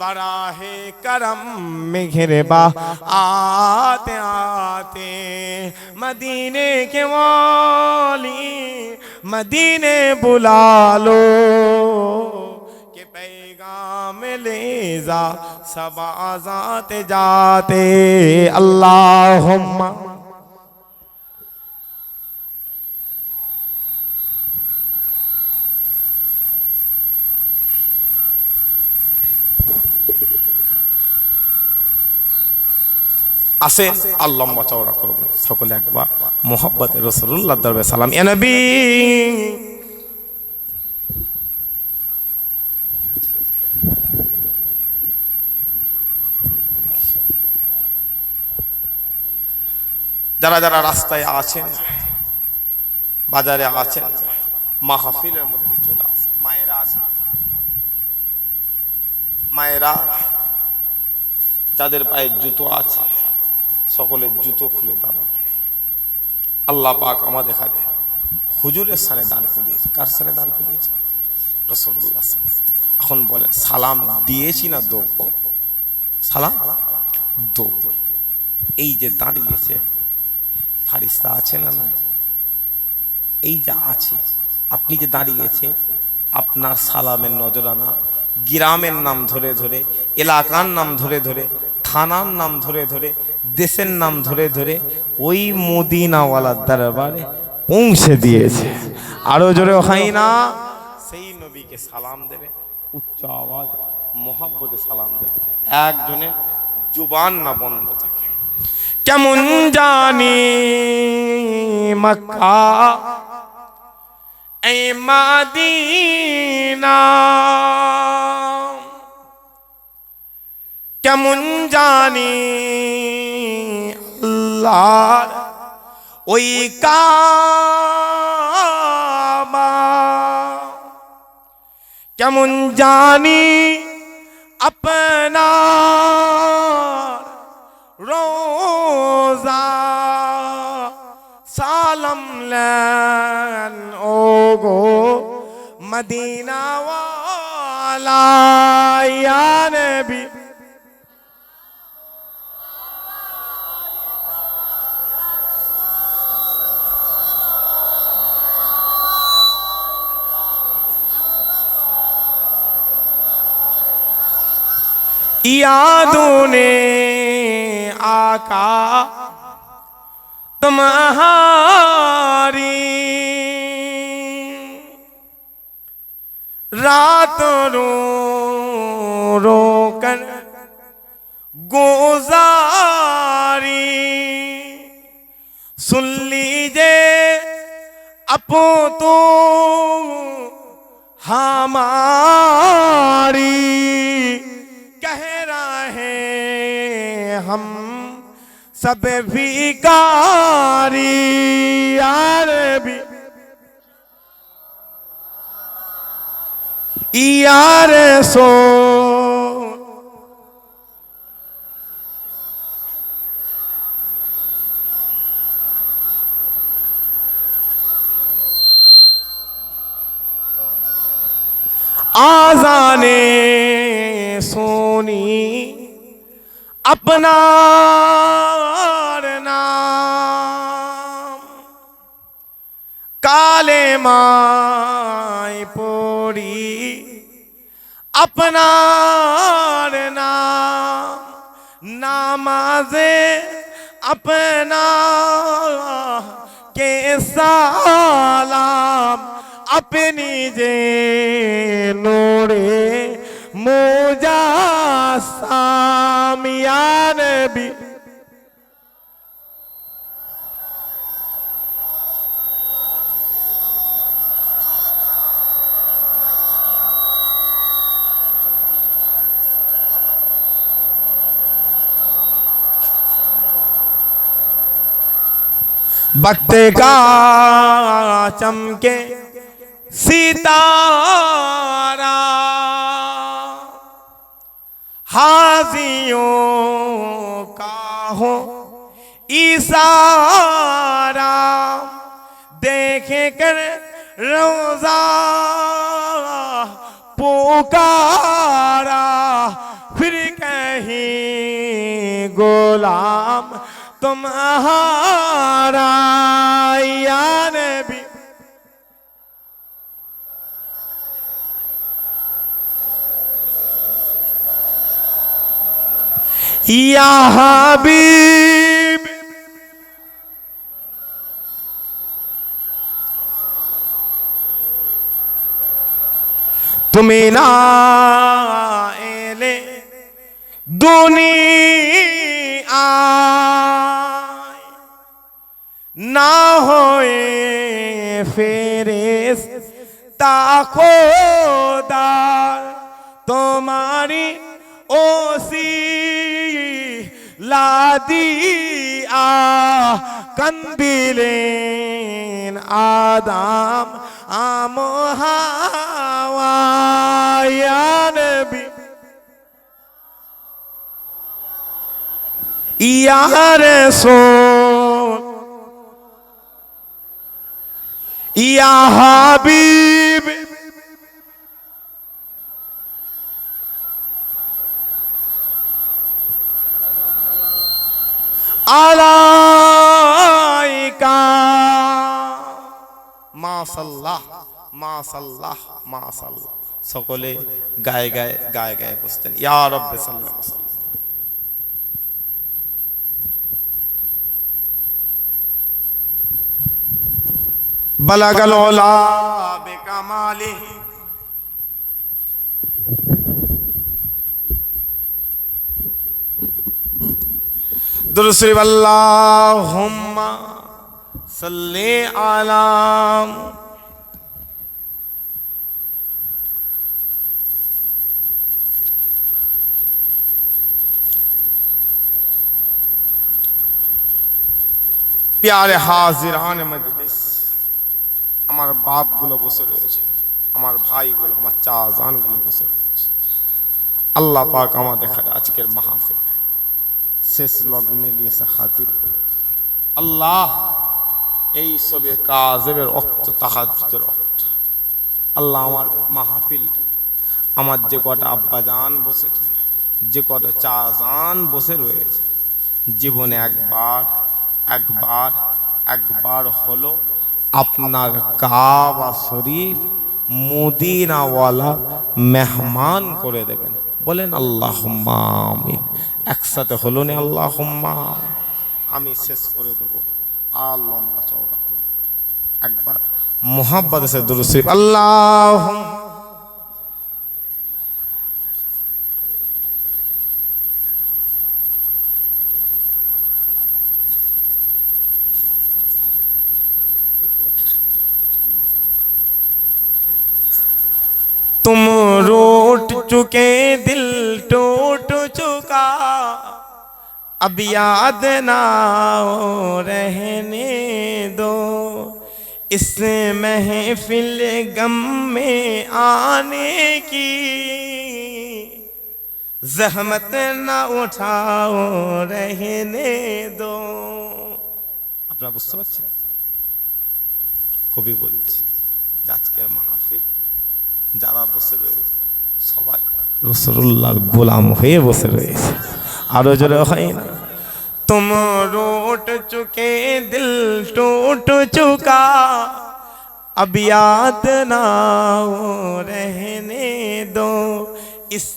बड़ा है करम मेहरबा आते आते, मदीने के वाली मदीने बुला लो कि पैगाम ले जा सब आजाते जाते। अल्लाहुम्मा আসেন আল্লাহ চওড়া করব সকলে একবার মোহাব্বতে রাসূলুল্লাহ দরবারে সালাম। ইয়া নবী যারা যারা রাস্তায় আছেন, বাজারে আছেন, মাহফিলের মধ্যে চলে আসেন, মায়েরা আছেন, মায়েরা যাদের পায়ে জুতো আছে সকলের জুতো খুলে দাঁড়াবে। আল্লাহ পাক আমাদের এখানে হুজুরের সানে দান করিয়েছে। কার সানে দান করিয়েছে? রাসূলুল্লাহ। এখন বলেন সালাম দিয়েছি না দেব? সালাম দেব। এই যে দাঁড়িয়েছে ফারিস্তা আছে না নাই? এই যা আছে, আপনি যে দাঁড়িয়েছে, আপনার সালামের নজরানা গ্রামের নাম ধরে ধরে, এলাকার নাম ধরে ধরে, থানার নাম ধরে ধরে, দেশের নাম ধরে ধরে ওই মদিনাওয়ালার দরবারে পৌঁছে দিয়েছে। আরো জোরে হয় না? সেই নবীকে সালাম দেবে, উচ্চ আওয়াজ মোহাব্বতে সালাম দেবে, একজনের জুবান না বন্ধ থাকে। কেমন জানি মক্কা এ মদিনা, কেমন জানি আল্লাহর ওই কাবা, কেমন জানি আপনার রোজা, সালাম লেন ও গো মদিনা ওয়ালা ইয়া নবী। यादों ने आका तुम्हारी रात रो रो कर गुजारी। सुन लीजिए अपो तो हमारी, कह रहे हम सब भिखारी। यार भी यार सो आज़ाने सोनी अपना नाम, काले माई पोड़ी अपना नाम, नामाज़े अपना के सालाम, अपनी जे नूरे मुजास्सम। या नबी वक्त का चमके सितारा, हाजियों का हो इशारा, देखे कर रोजा पुकारा, फिर कहीं गुलाम तुम्हारा। या नबी या हबीब तुम्हें ना एले दुनिया ना होए फेरिश्ता खुदार, तुम्हारी ओसी लादिया कंदिलेन आदम आम हवा। या नबी या रसूल या हबीब আলাইকা মাশাআল্লাহ মাশাআল্লাহ মাশাআল্লাহ। সকলে গায়ে গায়ে গায়ে গায়ে বসতেন ইয়া রাব্বি সাল্লাল্লাহু আলাইহি ওয়াসাল্লাম। বালাগাল উলা বিকামালিহি दुरूद शरीफ अल्लाहुम्मा सल्ली अला। प्यारे हाजिरान मजलिस, আমার বাপগুলো বসে রয়েছে, আমার ভাইগুলো, আমার চাচানগুলো বসে রয়েছে। আল্লাহ পাক আমাদের আজকের মাহফিল শেষ লগ্নে নিয়ে এসে হাজির করেছে। আল্লাহ এই সবে কাজের ওয়াক্ত, তাহাজ্জুদের ওয়াক্ত, আল্লাহ আমার মাহফিল, আমার যে কটা আব্বাজান বসেছে, যে কটা চাচান বসে রয়েছে, জীবনে একবার একবার একবার হলো আপনার কাবা শরীফ মদিনাওয়ালা মেহমান করে দেবেন। বলেন আল্লাহুম্মা আমিন। একসাথে হলো না আল্লাহুম্মা। আমি শেষ করে দেব, আর লম্বা চওড়া করবে। একবার মোহাব্বত সে দুরূদ শরীফ আল্লাহ तुम रूठ चुके दिल टूट चुका अब याद ना रहने दो इस महफिल गम में आने की जहमत ना उठाओ रहने दो। আপনারা বুঝতে পারছেন কবি বলছে আজকের মাহফিল যারা বসে রয়েছে সবাই রাসূলুল্লাহর গোলাম হয়ে বসে রয়েছে। আরো জোরে হয় না तुम रूठ चुके दिल टूट चुका अब याद ना रहने दो इस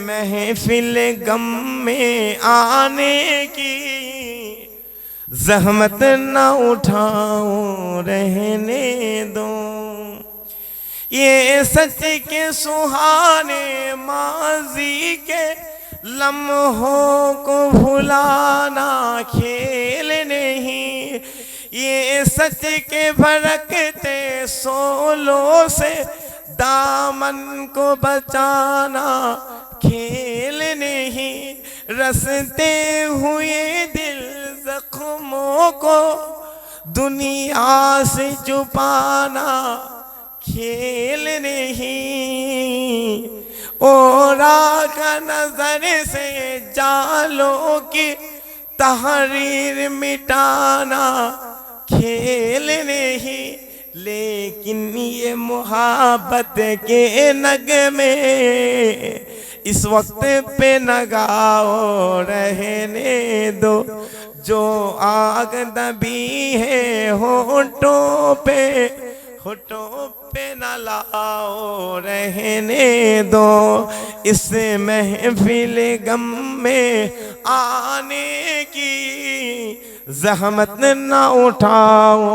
महफिल गम में आने की जहमत ना उठाओ रहने दो ये सच के सुहाने माजी के लम्हों को भुलाना खेल नहीं ये सच के भड़कते सोलों से दामन को बचाना खेल नहीं रसते हुए दिल जख्मों को दुनिया से छुपाना खेल नहीं और आग नजर से जालों की तहरीर मिटाना खेल नहीं लेकिन ये मोहब्बत के नगमे इस वक्त पे नगाओ रहने दो जो आग दबी है होठों पे न लाओ रहने दो इस महफिल गम में आने की जहमत न उठाओ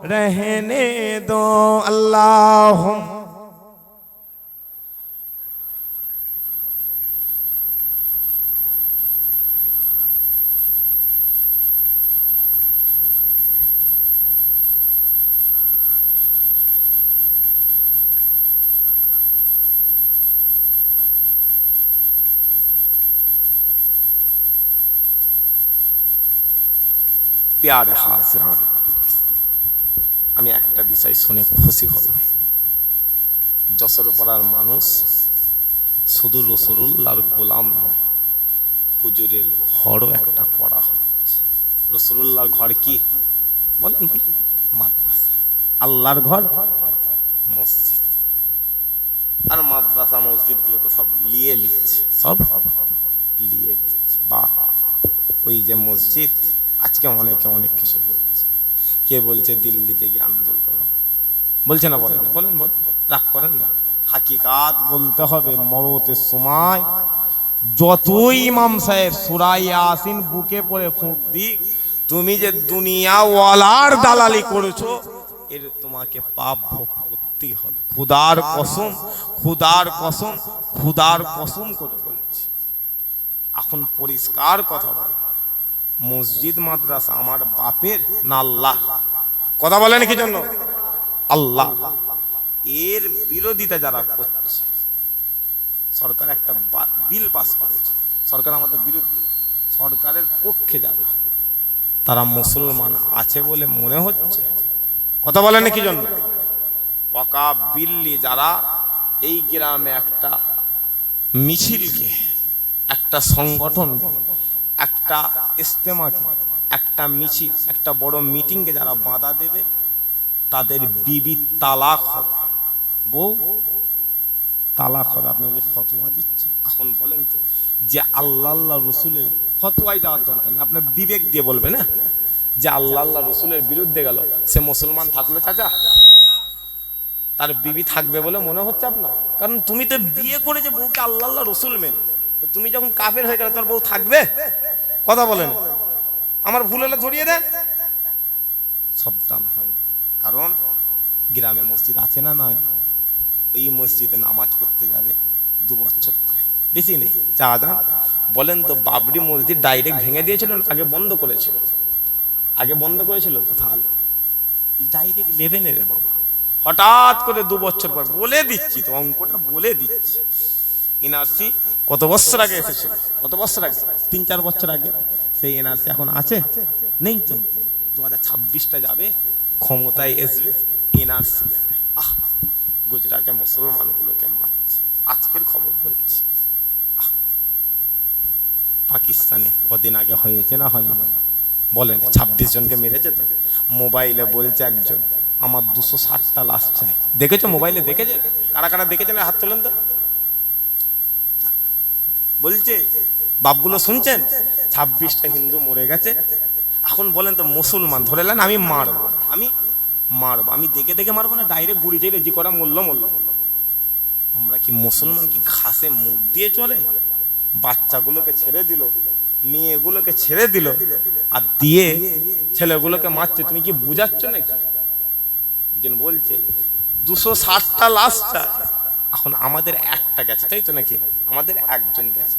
रहने दो। अल्लाह प्यारे हाज़िरान আমি একটা বিষয় শুনে খুশি হলাম যশোর পাড়ার মানুষ শুধু রাসূলুল্লাহর গোলাম নয় হুজুরের ঘরও একটা করা হচ্ছে। রাসূলুল্লাহর ঘর কি বলেন বলেন মাদ্রাসা আল্লাহর ঘর মসজিদ আর মাদ্রাসা মসজিদগুলো তো সব লিয়ে নিচ্ছে সব লিয়ে নিচ্ছে বা ওই যে মসজিদ আজকে অনেকে অনেক কিছু বলছে কে বলছে দিল্লিতে গিয়ে আন্দোলন করো বলছে না বলেন বলেন বলেন রাগ করেন না হাকিকাত বলতে হবে মরতের সময় যতই ইমাম সাহেব সূরা ইয়াসিন বুকে পড়ে ফুঁক দিক তুমি যে দুনিয়া ওয়ালার দালালি করেছো এর তোমাকে পাপ ভোগ করতেই হবে। খুদার কসম খুদার কসম খুদার কসম করে বলছি এখন পরিষ্কার কথা বল মসজিদ মাদ্রাসা আমার বাপের না আল্লাহ কথা বলেন কি জন্য আল্লাহ এর বিরোধিতা যারা করছে সরকার একটা বিল পাস করেছে সরকার আমাদের বিরুদ্ধে সরকারের পক্ষে যারা তারা মুসলমান আছে বলে মনে হচ্ছে কথা বলেন কি জন্য ওয়াকাফ বিল যারা এই গ্রামে একটা মিছিলকে একটা সংগঠনকে একটা ইজতেমাকে একটা মিছিল একটা বড় মিটিংকে যারা বাধা দেবে তাদের বিবি তালাক হবে বউ তালাক হবে। আপনি যে ফতোয়া দিচ্ছেন এখন বলেন তো যে আল্লাহ আল্লাহ রসুলের ফতোয়ায় যাওয়ার দরকার নেই আপনার বিবেক দিয়ে বলবে না যে আল্লাহ আল্লাহ রসুলের বিরুদ্ধে গেল সে মুসলমান থাকলো চাচা তার বিবি থাকবে বলে মনে হচ্ছে আপনার কারণ তুমি তো বিয়ে করে যে বউকে আল্লাহ আল্লাহ রসুল মেনে তুমি যখন কাফের হয়ে গেলে তার বউ থাকবে কথা বলেন আমার ভুল হলে ধরিয়ে দেন সাবধান হয়, কারণ গ্রামে মসজিদ আছে না নয়, ওই মসজিদে নামাজ পড়তে যাবে 2 বছর করে, বেশি নেই, যা যান। বলেন তো বাবরি মসজিদ ডাইরেক্ট ভেঙে দিয়েছিল, আগে বন্ধ করেছিল? আগে বন্ধ করেছিল তো, তাহলে ডাইরেক্ট লেভে নেবে বাবা। হঠাৎ করে 2 বছর পর, বলে দিচ্ছি তো, অঙ্কটা বলে দিচ্ছি। এনআরসি কত বছর আগে এসেছিল? কত বছর আগে? 3-4 বছর আগে। সেই এনআরসি এখন আছে? নেই তো। 2026টা যাবে, ক্ষমতায় আসবে, এনআরসি দেবে। গুজরাটে মুসলমানগুলোকে মারছে, আজকের খবর বলছি। পাকিস্তানে কদিন আগে হয়েছে না হয়নি? বলেন, 26 জনকে মেরেছে তো। মোবাইলে বলছে একজন, আমার 260টা লাশ চাই। দেখেছো মোবাইলে? দেখেছে? কারা কারা দেখেছেন হাত তোলেন তো। বলছে, বাপগুলো শুনছেন, 26টা হিন্দু মরে গেছে। এখন বলেন তো মুসলমান ধরে নেন আমি মারবো, আমি দেখে দেখে মারবো না, ডাইরেক্ট গুড়ি চেয়ে রেজি করা মরলো। আমরা কি মুসলমান কি ঘাসে মুখ দিয়ে চলে? বাচ্চাগুলোকে ছেড়ে দিল, মেয়েগুলোকে ছেড়ে দিল, আর দিয়ে ছেলেগুলোকে মারছে। তুমি কি বুঝাচ্ছ নাকি? যেন বলছে 260টা লাশ চাই, এখন আমাদের একটা গেছে, তাই তো নাকি? আমাদের একজন গেছে।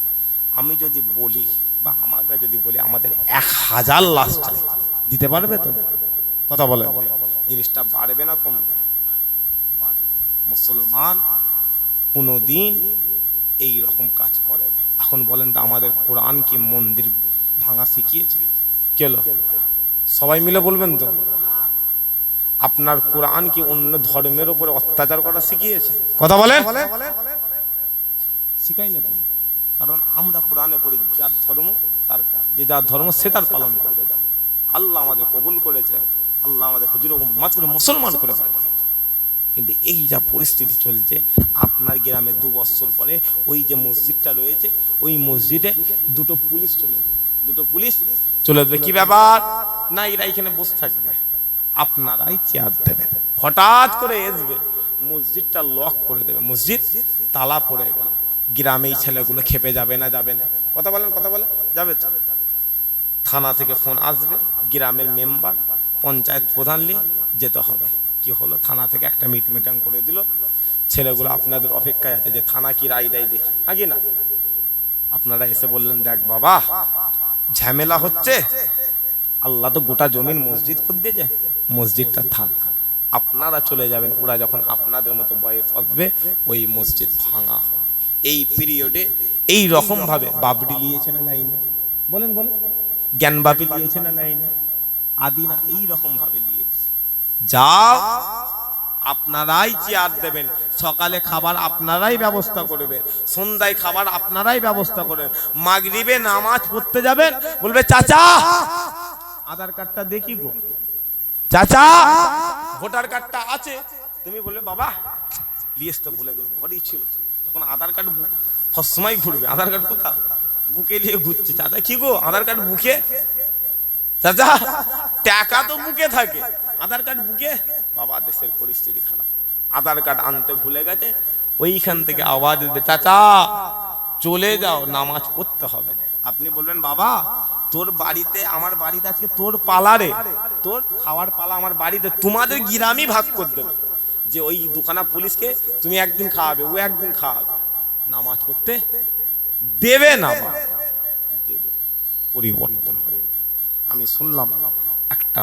আমি যদি বলি বা আমাকে যদি বলি আমাদের 1000 লাশ চাই, দিতে পারবে তো? কথা বলে, জিনিসটা বাড়বে না কমবে? বাড়বে। মুসলমান কোনোদিন এই রকম কাজ করে না। এখন বলেন তো, আমাদের কোরআন কি মন্দির ভাঙা শিখিয়েছে? কেলো? সবাই মিলে বলবেন তো। আপনার কোরআন কি অন্য ধর্মের উপরে অত্যাচার করা শিখিয়েছে? কথা বলেন। শিখাই না তো, কারণ আমরা কোরআনে পড়ি যার ধর্ম তার কাজ, যে যার ধর্ম সে তার পালন করবে। আল্লাহ আমাদের কবুল করেছে, আল্লাহ আমাদের হুজুর উম্মত করে মুসলমান করে পাঠিয়েছে। কিন্তু এই যা পরিস্থিতি চলছে, আপনার গ্রামে 2 বছর পরে ওই যে মসজিদটা রয়েছে, ওই মসজিদে 2টো পুলিশ চলে যাবে। 2টো পুলিশ চলে যাবে। কি ব্যাপার? না, এরা এখানে বসে থাকবে, আপনারাই চেয়ার দেবেন। হঠাৎ করে আসবে, মসজিদটা লক করে দেবে, মসজিদ তালা পড়ে গেল। গ্রামেই ছেলেগুলো খেপে যাবে না? যাবে না? কথা বলেন, কথা বলেন, যাবে তো। থানা থেকে ফোন আসবে, গ্রামের মেম্বার, পঞ্চায়েত প্রধান নিয়ে যেতে হবে। কি হলো? থানা থেকে একটা মিটিং করে দিল, ছেলেগুলো আপনাদের অপেক্ষায় আছে যে থানা কি রায় দেয় দেখি, হ্যাঁ কি না? আপনারা এসে বললেন, দেখ বাবা, ঝামেলা হচ্ছে, আল্লাহ তো গোটা জমিন মসজিদ করে দিয়েছে, মসজিদটা থাক, আপনারা চলে যাবেন। ওরা যখন আপনাদের মতো বয়স আসবে, ওই মসজিদ ভাঙা হবে। এই পিরিয়ডে এই রকম ভাবে বাবরি লিয়েছে না লাইনে? বলেন বলেন, জ্ঞানবাপী লিয়েছে না লাইনে? আদিনা এই রকম ভাবে লিয়েছে। যাও, আপনারাই চেয়ার দেবেন, সকালে খাবার আপনারাই ব্যবস্থা করবেন, সন্ধ্যায় খাবার আপনারাই ব্যবস্থা করবেন, মাগরিবে নামাজ পড়তে যাবেন, বলবে চাচা আধার কার্ডটা দেখি গো, চাচা ভোটার কার্ডটা আছে? তুমি বলবে বাবা লিয়েস তো ভুলে গেল, ঘরেই ছিল। তখন আধার কার্ড সবসময় ঘুরবে, আধার কার্ড কোথাও বুকে নিয়ে ঘুরছে। চাচা কি গো আধার কার্ড বুকে? চাচা টাকা তো বুকে থাকে, আধার কার্ড বুকে? বাবা দেশের পরিস্থিতি খারাপ, আধার কার্ড আনতে ভুলে গেছে। ওইখান থেকে আওয়াজ দিবে, চাচা চলে যাও, নামাজ পড়তে হবে। আপনি বলবেন বাবা তোর বাড়িতে আমার বাড়িতে আজকে তোর পালারে, তোর খাওয়ার পালা আমার বাড়িতে, তোমাদের গ্রামই ভাগ করে দেবে, যে ওই দোকানা পুলিশকে তুমি একদিন খাওয়াবে, ও একদিন খাওয়াবে, নামাজ পড়তে দেবে না। দেবে, পরিবর্তন হয়ে যাবে। আমি শুনলাম একটা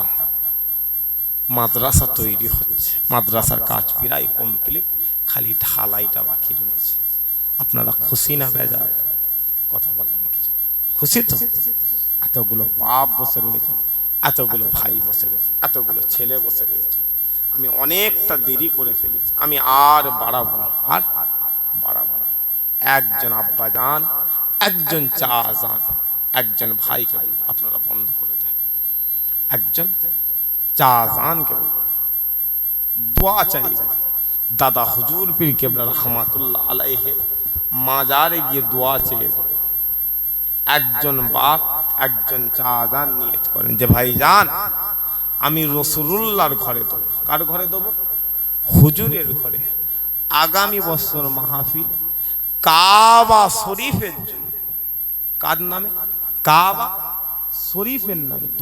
মাদ্রাসা তৈরি হচ্ছে, মাদ্রাসার কাজ প্রায় কমপ্লিট, খালি ঢালাইটা বাকি রয়েছে। আপনারা খুশি না বেজার? কথা বলেন না কিছু? খুশি তো? এতগুলো বাপ বসে রয়েছে, এতগুলো ভাই বসে রয়েছে, এতগুলো ছেলে বসে রয়েছে। আমি অনেকটা দেরি করে ফেলেছি, আমি আর বাড়াবো না, আর বাড়াবো না। একজন আব্বা যান, একজন চা যান, একজন ভাইকে আপনারা বন্ধ করে দেন, একজন চা যানকে দোয়া চাই। দাদা হুজুর পীর কেবলা রহমাতুল্লাহ আলাইহি মাজারে গিয়ে দোয়া চেয়ে দেবো। একজন বাপ একজন চা যান নিয়ত করেন যে ভাই যান আমি রাসূলুল্লাহর ঘরে দেবো। কার ঘরে দেবো? হুজুরের ঘরে। আগামী বছর মাহফিল কাবা শরীফের জন্য। কার নামে? কাবা শরীফের নামে দোয়া